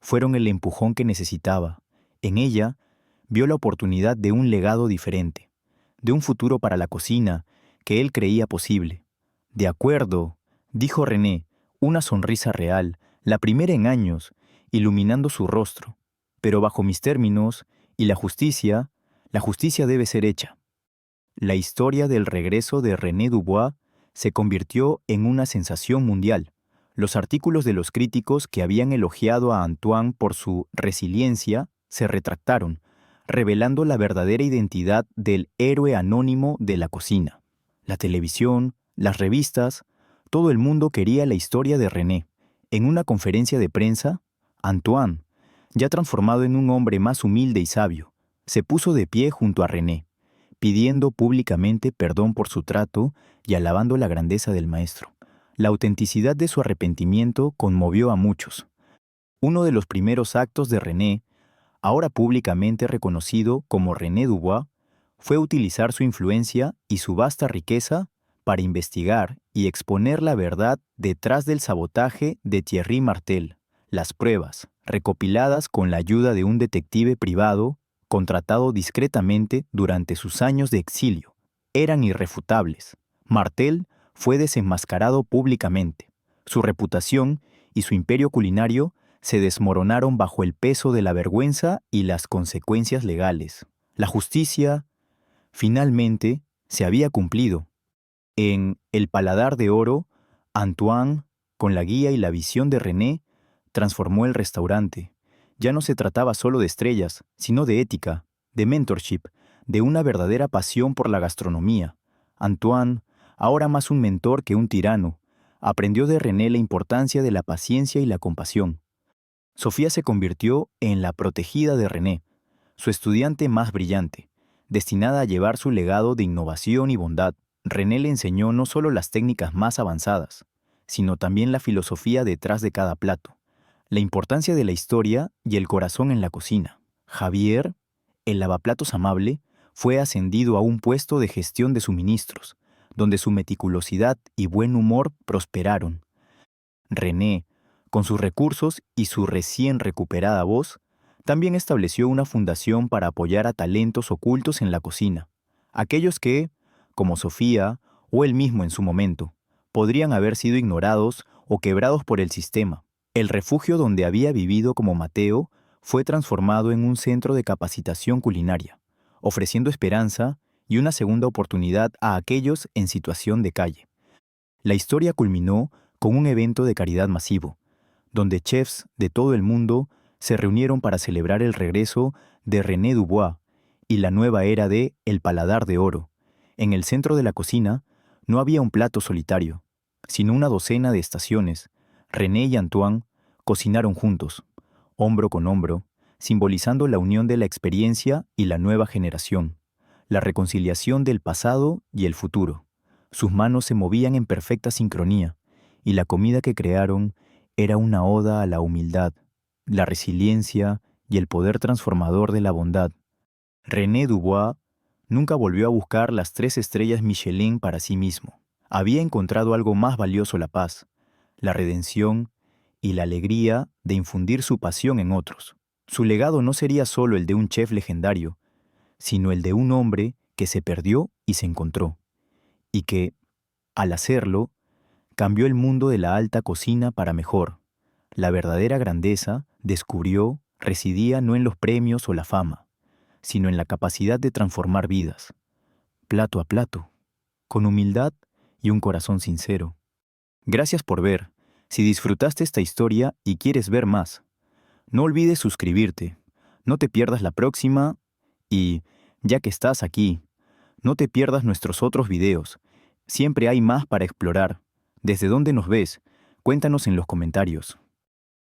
fueron el empujón que necesitaba. En ella, vio la oportunidad de un legado diferente, de un futuro para la cocina que él creía posible. De acuerdo, dijo René, una sonrisa real, la primera en años, iluminando su rostro. Pero bajo mis términos, y la justicia debe ser hecha. La historia del regreso de René Dubois se convirtió en una sensación mundial. Los artículos de los críticos que habían elogiado a Antoine por su resiliencia se retractaron, revelando la verdadera identidad del héroe anónimo de la cocina. La televisión, las revistas, todo el mundo quería la historia de René. En una conferencia de prensa, Antoine, ya transformado en un hombre más humilde y sabio, se puso de pie junto a René, pidiendo públicamente perdón por su trato y alabando la grandeza del maestro. La autenticidad de su arrepentimiento conmovió a muchos. Uno de los primeros actos de René, ahora públicamente reconocido como René Dubois, fue utilizar su influencia y su vasta riqueza para investigar y exponer la verdad detrás del sabotaje de Thierry Martel. Las pruebas, recopiladas con la ayuda de un detective privado, contratado discretamente durante sus años de exilio, eran irrefutables. Martel fue desenmascarado públicamente. Su reputación y su imperio culinario se desmoronaron bajo el peso de la vergüenza y las consecuencias legales. La justicia, finalmente, se había cumplido. En El Paladar de Oro, Antoine, con la guía y la visión de René, transformó el restaurante. Ya no se trataba solo de estrellas, sino de ética, de mentorship, de una verdadera pasión por la gastronomía. Antoine, ahora más un mentor que un tirano, aprendió de René la importancia de la paciencia y la compasión. Sofía se convirtió en la protegida de René, su estudiante más brillante, destinada a llevar su legado de innovación y bondad. René le enseñó no solo las técnicas más avanzadas, sino también la filosofía detrás de cada plato, la importancia de la historia y el corazón en la cocina. Javier, el lavaplatos amable, fue ascendido a un puesto de gestión de suministros, donde su meticulosidad y buen humor prosperaron. René, con sus recursos y su recién recuperada voz, también estableció una fundación para apoyar a talentos ocultos en la cocina, aquellos que, como Sofía o él mismo en su momento, podrían haber sido ignorados o quebrados por el sistema. El refugio donde había vivido como Mateo fue transformado en un centro de capacitación culinaria, ofreciendo esperanza y una segunda oportunidad a aquellos en situación de calle. La historia culminó con un evento de caridad masivo, donde chefs de todo el mundo se reunieron para celebrar el regreso de René Dubois y la nueva era de El Paladar de Oro. En el centro de la cocina no había un plato solitario, sino una docena de estaciones. René y Antoine cocinaron juntos, hombro con hombro, simbolizando la unión de la experiencia y la nueva generación, la reconciliación del pasado y el futuro. Sus manos se movían en perfecta sincronía, y la comida que crearon era una oda a la humildad, la resiliencia y el poder transformador de la bondad. René Dubois nunca volvió a buscar las 3 estrellas Michelin para sí mismo. Había encontrado algo más valioso: la paz, la redención y la alegría de infundir su pasión en otros. Su legado no sería solo el de un chef legendario, sino el de un hombre que se perdió y se encontró, y que, al hacerlo, cambió el mundo de la alta cocina para mejor. La verdadera grandeza, descubrió, residía no en los premios o la fama, sino en la capacidad de transformar vidas, plato a plato, con humildad y un corazón sincero. Gracias por ver. Si disfrutaste esta historia y quieres ver más, no olvides suscribirte, no te pierdas la próxima y, ya que estás aquí, no te pierdas nuestros otros videos. Siempre hay más para explorar. ¿Desde dónde nos ves? Cuéntanos en los comentarios,